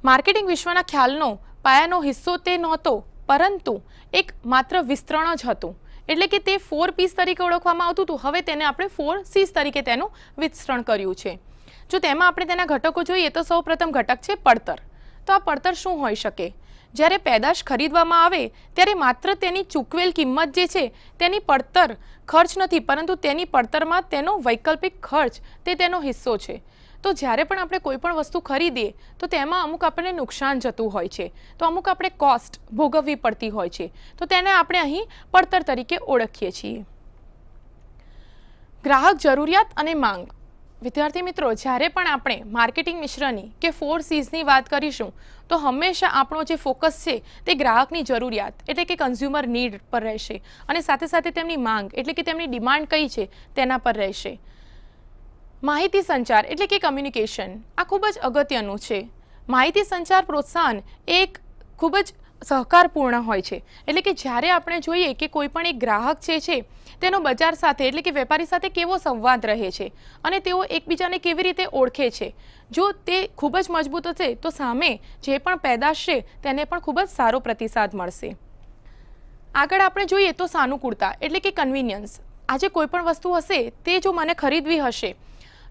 માર્કેટિંગ વિશ્વના ખ્યાલનો પાયાનો હિસ્સો તે નહોતો, પરંતુ એક માત્ર વિસ્તરણ જ હતું. એટલે કે તે 4 P's તરીકે ઓળખવામાં આવતું હતું, હવે તેને આપણે 4 C's તરીકે તેનું વિસ્તરણ કર્યું છે. જો તેમાં આપણે તેના ઘટકો જોઈએ તો સૌપ્રથમ ઘટક છે પડતર. તો આ પડતર શું હોઈ શકે? જ્યારે પેદાશ ખરીદવામાં આવે ત્યારે માત્ર તેની ચૂકવેલ કિંમત જે છે તેની પડતર ખર્ચ નથી, પરંતુ તેની પડતરમાં તેનો વૈકલ્પિક ખર્ચ તે તેનો હિસ્સો છે. તો જ્યારે પણ આપણે કોઈ પણ વસ્તુ ખરીદીએ તો તેમાં અમુક આપણને નુકસાન જતું હોય છે, તો અમુક આપણે કોસ્ટ ભોગવવી પડતી હોય છે, તો તેને આપણે અહીં પડતર તરીકે ઓળખીએ છીએ. ગ્રાહક જરૂરિયાત અને માંગ. વિદ્યાર્થી મિત્રો, જ્યારે પણ આપણે માર્કેટિંગ મિશ્રની કે 4 C'ની વાત કરીશું તો હંમેશા આપણો જે ફોકસ છે તે ગ્રાહકની જરૂરિયાત એટલે કે કન્ઝ્યુમર નીડ પર રહેશે અને સાથે સાથે તેમની માંગ એટલે કે તેમની ડિમાન્ડ કઈ છે તેના પર રહેશે. માહિતી સંચાર એટલે કે કમ્યુનિકેશન આ ખૂબ જ અગત્યનું છે. માહિતી સંચાર પ્રોત્સાહન એક ખૂબ જ સહકારપૂર્ણ હોય છે. એટલે કે જ્યારે આપણે જોઈએ કે કોઈ પણ એક ગ્રાહક છે તેનો બજાર સાથે એટલે કે વેપારી સાથે કેવો સંવાદ રહે છે અને તેઓ એકબીજાને કેવી રીતે ઓળખે છે, જો તે ખૂબ જ મજબૂત હશે તો સામે જે પણ પેદાશ છે તેને પણ ખૂબ જ સારો પ્રતિસાદ મળશે. આગળ આપણે જોઈએ તો સાનુકૂળતા એટલે કે કન્વિનિયન્સ. આજે કોઈ પણ વસ્તુ હશે તે જો મને ખરીદવી હશે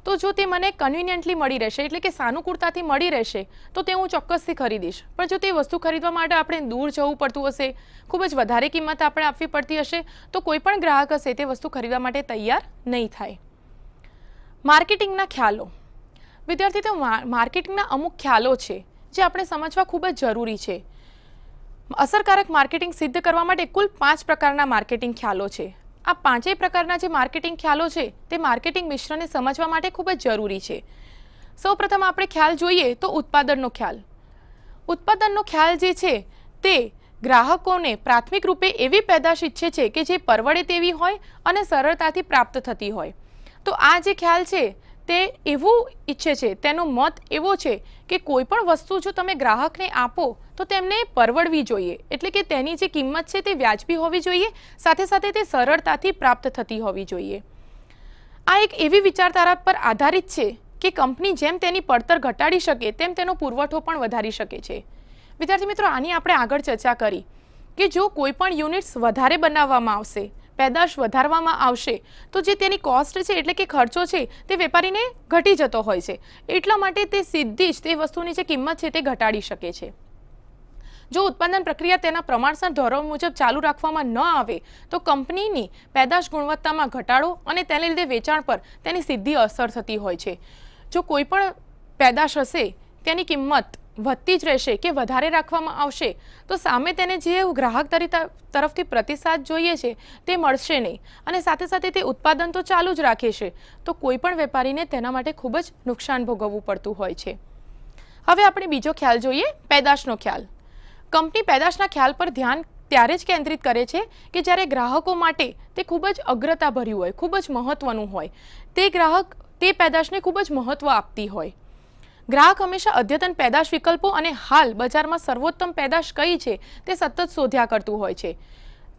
તો જો તે મને કન્વિનિયન્ટલી મળી રહેશે એટલે કે સાનુકૂળતાથી મળી રહેશે તો તે હું ચોક્કસથી ખરીદીશ. પણ જો તે વસ્તુ ખરીદવા માટે આપણે દૂર જવું પડતું હશે, ખૂબ જ વધારે કિંમત આપણે આપવી પડતી હશે તો કોઈ પણ ગ્રાહક હશે તે વસ્તુ ખરીદવા માટે તૈયાર નહીં થાય. માર્કેટિંગના ખ્યાલો. વિદ્યાર્થી, તો માર્કેટિંગના અમુક ખ્યાલો છે જે આપણે સમજવા ખૂબ જ જરૂરી છે. અસરકારક માર્કેટિંગ સિદ્ધ કરવા માટે કુલ 5 પ્રકારના માર્કેટિંગ ખ્યાલો છે. આ 5 પ્રકારના જે માર્કેટિંગ ખ્યાલો છે તે માર્કેટિંગ મિશ્રણને સમજવા માટે ખૂબ જ જરૂરી છે. સૌપ્રથમ આપણે ખ્યાલ જોઈએ તો ઉત્પાદનનો ખ્યાલ. ઉત્પાદનનો ખ્યાલ જે છે તે ગ્રાહકોને પ્રાથમિક રૂપે એવી પેદાશ ઈચ્છે છે કે જે પરવડે તેવી હોય અને સરળતાથી પ્રાપ્ત થતી હોય. તો આ જે ખ્યાલ છે તે એવું ઈચ્છે છે, તેનો મત એવો છે કે કોઈ પણ વસ્તુ જો તમે ગ્રાહકને આપો તો તેમને પરવડવી જોઈએ, એટલે કે તેની જે કિંમત છે તે વ્યાજબી હોવી જોઈએ, સાથે સાથે તે સરળતાથી પ્રાપ્ત થતી હોવી જોઈએ. આ એક એવી વિચારધારા પર આધારિત છે કે કંપની જેમ તેની પડતર ઘટાડી શકે તેમ તેનો પુરવઠો પણ વધારી શકે છે. વિદ્યાર્થી મિત્રો, આની આપણે આગળ ચર્ચા કરી કે જો કોઈ પણ યુનિટ્સ વધારે બનાવવામાં આવશે, પેદાશ વધારવામાં આવશે તો જે તેની કોસ્ટ છે એટલે કે ખર્ચો છે તે વેપારીને ઘટી જતો હોય છે. એટલા માટે તે સીધી જ તે વસ્તુની જે કિંમત છે તે ઘટાડી શકે છે. જો ઉત્પાદન પ્રક્રિયા તેના પ્રમાણસર ધોરણ મુજબ ચાલુ રાખવામાં ન આવે તો કંપનીની પેદાશ ગુણવત્તામાં ઘટાડો અને તેને લીધે વેચાણ પર તેની સીધી અસર થતી હોય છે. જો કોઈ પણ પેદાશ હશે તેની કિંમત વધતી જ રહેશે કે વધારે રાખવામાં આવશે તો સામે તેને જે ગ્રાહક તરફથી પ્રતિસાદ જોઈએ છે તે મળશે નહીં અને સાથે સાથે તે ઉત્પાદન તો ચાલુ જ રાખે છે તો કોઈ પણ વેપારીને તેના માટે ખૂબ જ નુકસાન ભોગવવું પડતું હોય છે. હવે આપણે બીજો ખ્યાલ જોઈએ, પેદાશનો ખ્યાલ. કંપની પેદાશના ખ્યાલ પર ધ્યાન ત્યારે જ કેન્દ્રિત કરે છે કે જ્યારે ગ્રાહકો માટે તે ખૂબ જ અગ્રતાભર્યું હોય, ખૂબ જ મહત્વનું હોય, તે ગ્રાહક તે પેદાશને ખૂબ જ મહત્વ આપતી હોય. ગ્રાહક હંમેશા અદ્યતન પેદાશ વિકલ્પો અને હાલ બજારમાં સર્વોત્તમ પેદાશ કઈ છે તે સતત શોધ્યા કરતું હોય છે.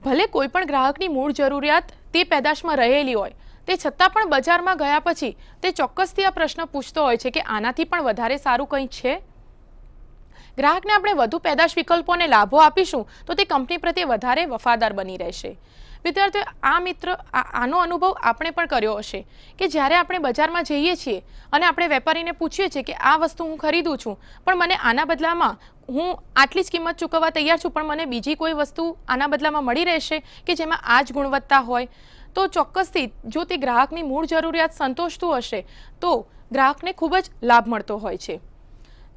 ભલે કોઈ પણ ગ્રાહકની મૂળ જરૂરિયાત તે પેદાશમાં રહેલી હોય તે છતાં પણ બજારમાં ગયા પછી તે ચોક્કસથી આ પ્રશ્ન પૂછતો હોય છે કે આનાથી પણ વધારે સારું કંઈ છે. ગ્રાહકને આપણે વધુ પેદાશ વિકલ્પો અને લાભો આપીશું તો તે કંપની પ્રત્યે વધારે વફાદાર બની રહેશે. વિદ્યાર્થીઓ, આનો અનુભવ આપણે પણ કર્યો હશે કે જ્યારે આપણે બજારમાં જઈએ છીએ અને આપણે વેપારીને પૂછીએ છીએ કે આ વસ્તુ હું ખરીદું છું પણ મને આના બદલામાં હું આટલી જ કિંમત ચૂકવવા તૈયાર છું પણ મને બીજી કોઈ વસ્તુ આના બદલામાં મળી રહેશે કે જેમાં આ જ ગુણવત્તા હોય તો ચોક્કસથી જો તે ગ્રાહકની મૂળ જરૂરિયાત સંતોષતું હશે તો ગ્રાહકને ખૂબ જ લાભ મળતો હોય છે.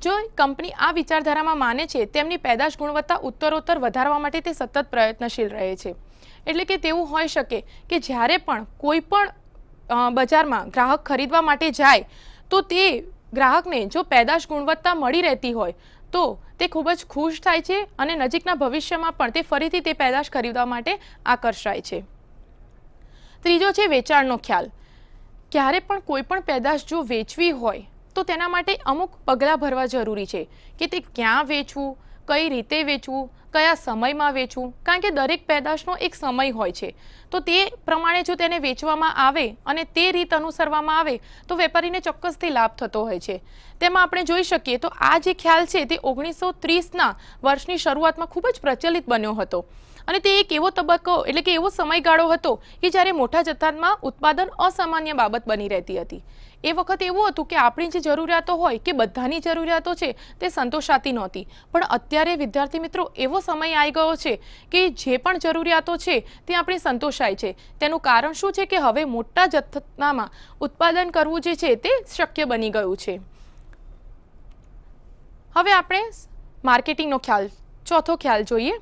જો કંપની આ વિચારધારામાં માને છે તેમની પેદાશ ગુણવત્તા ઉત્તરોત્તર વધારવા માટે તે સતત પ્રયત્નશીલ રહે છે. એટલે કે તેવું હોઈ શકે કે જ્યારે પણ કોઈ પણ બજારમાં ગ્રાહક ખરીદવા માટે જાય તો તે ગ્રાહકને જો પેદાશ ગુણવત્તા મળી રહેતી હોય તો તે ખૂબ જ ખુશ થાય છે અને નજીકના ભવિષ્યમાં પણ તે ફરીથી તે પેદાશ ખરીદવા માટે આકર્ષાય છે. ત્રીજો છે વેચાણનો ખ્યાલ. ક્યારે પણ કોઈ પણ પેદાશ જો વેચવી હોય તો તેના માટે અમુક પગલાં ભરવા જરૂરી છે કે તે ક્યાં વેચવું, કઈ રીતે વેચવું, કયા સમયમાં વેચવું, કારણ કે દરેક પેદાશનો એક સમય હોય છે તો તે પ્રમાણે જો તેને વેચવામાં આવે અને તે રીત અનુસરવામાં આવે તો વેપારીને ચોક્કસથી લાભ થતો હોય છે. તેમાં આપણે જોઈ શકીએ તો આ જે ખ્યાલ છે તે 1930ના વર્ષની શરૂઆતમાં ખૂબ જ પ્રચલિત બન્યો હતો અને તે એક એવો તબક્કો એટલે કે એવો સમયગાળો હતો કે જ્યારે મોટા જથ્થામાં ઉત્પાદન અસામાન્ય બાબત બની રહેતી હતી. એ વખત એવું હતું કે આપણી જે જરૂરિયાતો હોય કે બધાની જરૂરિયાતો છે તે સંતોષાતી નહોતી પણ અત્યારે વિદ્યાર્થી મિત્રો એવો સમય આવી ગયો છે કે જે પણ જરૂરિયાતો છે તે આપણી સંતોષાય છે. તેનું કારણ શું છે કે હવે મોટા જથ્થામાં ઉત્પાદન કરવું જે છે તે શક્ય બની ગયું છે. હવે આપણે માર્કેટિંગનો ખ્યાલ, ચોથો ખ્યાલ જોઈએ.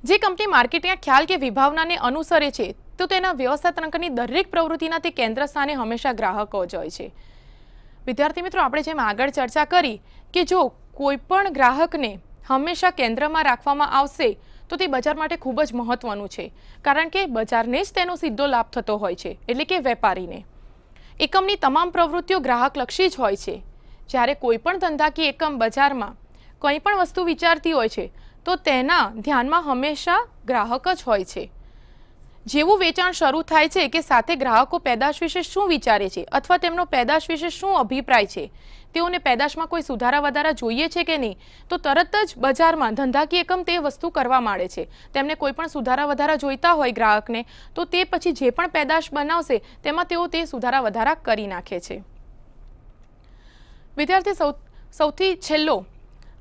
જે કંપની માર્કેટિંગના ખ્યાલ કે વિભાવનાને અનુસરે છે તો તેના વ્યવસ્થા તંત્રની દરેક પ્રવૃત્તિના તે કેન્દ્ર સ્થાને હંમેશા ગ્રાહકો જ હોય છે. વિદ્યાર્થી મિત્રો, આપણે જેમ આગળ ચર્ચા કરી કે જો કોઈ પણ ગ્રાહકને હંમેશા કેન્દ્રમાં રાખવામાં આવશે તો તે બજાર માટે ખૂબ જ મહત્વનું છે કારણ કે બજારને જ તેનો સીધો લાભ થતો હોય છે એટલે કે વેપારીને. એકમની તમામ પ્રવૃત્તિઓ ગ્રાહકલક્ષી જ હોય છે. જ્યારે કોઈ પણ ધંધાકીય એકમ બજારમાં કંઈ પણ વસ્તુ વિચારતી હોય છે તો તેના ધ્યાનમાં હંમેશા ગ્રાહક જ હોય છે. જેવું વેચાણ શરૂ થાય છે કે સાથે ગ્રાહકો પેદાશ વિશે શું વિચારે છે અથવા તેમનો પેદાશ વિશે શું અભિપ્રાય છે, તેઓને પેદાશમાં કોઈ સુધારા વધારા જોઈએ છે કે નહીં તો તરત જ બજારમાં ધંધાકીય એકમ તે વસ્તુ કરવા માંડે છે. તેમને કોઈ પણ સુધારા વધારા જોઈતા હોય ગ્રાહકને તો તે પછી જે પણ પેદાશ બનાવશે તેમાં તેઓ તે સુધારા વધારા કરી નાખે છે. વિદ્યાર્થી, સૌથી છેલ્લો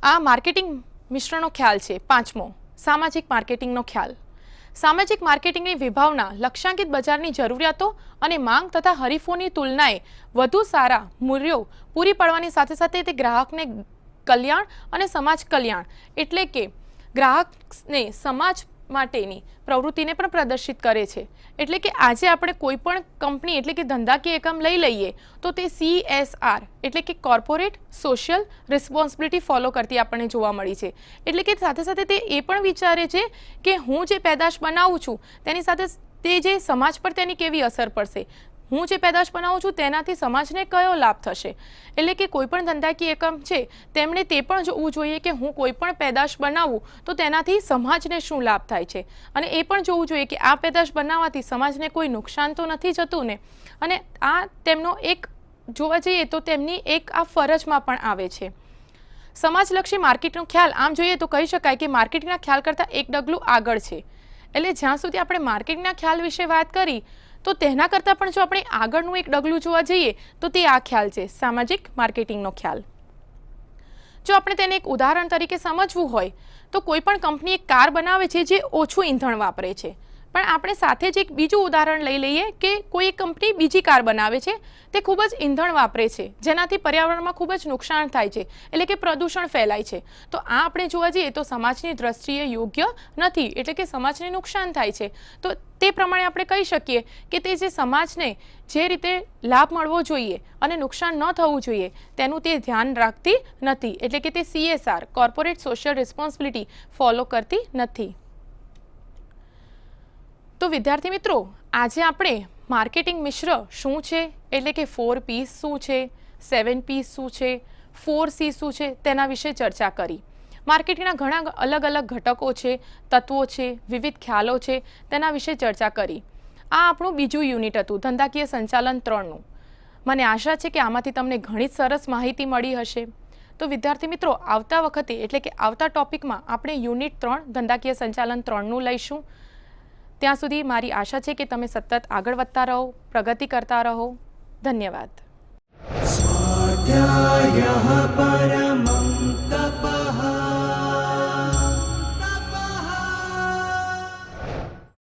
આ માર્કેટિંગ મિશ્રણનો ખ્યાલ છે, પાંચમો, સામાજિક માર્કેટિંગનો ખ્યાલ. સામાજિક માર્કેટિંગની વિભાવના લક્ષ્યાંકિત બજારની જરૂરિયાતો અને માંગ તથા હરીફોની તુલનાએ વધુ સારા મૂલ્યો પૂરી પાડવાની સાથે સાથે તે ગ્રાહકને કલ્યાણ અને સમાજ કલ્યાણ એટલે કે ગ્રાહકને સમાજ માટેની પ્રવૃત્તિને પણ પ્રદર્શિત કરે છે. એટલે કે આજે આપણે કોઈ પણ કંપની એટલે કે ધંધાકીય એકમ લઈ લઈએ તો તે CSR એટલે કે કોર્પોરેટ સોશિયલ રિસ્પોન્સિબિલિટી ફોલો કરતી આપણને જોવા મળી છે. એટલે કે સાથે સાથે તે એ પણ વિચારે છે કે હું જે પેદાશ બનાવું છું તેની સાથે તે જે સમાજ પર તેની કેવી અસર પડશે, હું જે પેદાશ બનાવું છું તેનાથી સમાજને કયો લાભ થશે. એટલે કે કોઈ પણ ધંધાકીય એકમ છે તેમણે તે પણ જોવું જોઈએ કે હું કોઈ પણ પેદાશ બનાવું તો તેનાથી સમાજને શું લાભ થાય છે અને એ પણ જોવું જોઈએ કે આ પેદાશ બનાવવાથી સમાજને કોઈ નુકસાન તો નથી જતું ને. અને આ તેમનો એક જોવા જઈએ તો તેમની એક આ ફરજમાં પણ આવે છે. સમાજલક્ષી માર્કેટનો ખ્યાલ આમ જોઈએ તો કહી શકાય કે માર્કેટિંગના ખ્યાલ કરતાં એક ડગલું આગળ છે. એટલે જ્યાં સુધી આપણે માર્કેટિંગના ખ્યાલ વિશે વાત કરી તો તેના કરતાં પણ જો આપણે આગળનું એક ડગલું જોવા જઈએ તો તે આ ખ્યાલ છે, સામાજિક માર્કેટિંગનો ખ્યાલ. જો આપણે તેને એક ઉદાહરણ તરીકે સમજવું હોય તો કોઈ પણ કંપની એક કાર બનાવે છે જે ઓછું ઈંધણ વાપરે છે, પણ આપણે સાથે જ એક બીજું ઉદાહરણ લઈ લઈએ કે કોઈ એક કંપની બીજી કાર બનાવે છે તે ખૂબ જ ઈંધણ વાપરે છે, જેનાથી પર્યાવરણમાં ખૂબ જ નુકસાન થાય છે, એટલે કે પ્રદૂષણ ફેલાય છે. તો આ આપણે જોવા જઈએ તો સમાજની દ્રષ્ટિએ યોગ્ય નથી, એટલે કે સમાજને નુકસાન થાય છે. તો તે પ્રમાણે આપણે કહી શકીએ કે તે જે સમાજને જે રીતે લાભ મળવો જોઈએ અને નુકસાન ન થવું જોઈએ તેનું તે ધ્યાન રાખતી નથી, એટલે કે તે CSR corporate social responsibility follow કરતી નથી. તો વિદ્યાર્થી મિત્રો, આજે આપણે માર્કેટિંગ મિશ્ર શું છે, એટલે કે 4Ps શું છે, 7Ps શું છે, 4C શું છે તેના વિશે ચર્ચા કરી. માર્કેટિંગના ઘણા અલગ અલગ ઘટકો છે, તત્વો છે, વિવિધ ખ્યાલો છે, તેના વિશે ચર્ચા કરી. આ આપણું બીજું યુનિટ હતું, ધંધાકીય સંચાલન 3નું. મને આશા છે કે આમાંથી તમને ઘણી જ સરસ માહિતી મળી હશે. તો વિદ્યાર્થી મિત્રો, આવતા વખતે એટલે કે આવતા ટોપિકમાં આપણે યુનિટ 3 ધંધાકીય સંચાલન 3નું લઈશું. ત્યાં સુધી મારી આશા છે કે તમે સતત આગળ વધતા રહો, પ્રગતિ કરતા રહો. ધન્યવાદ. स्वाध्यायः परमः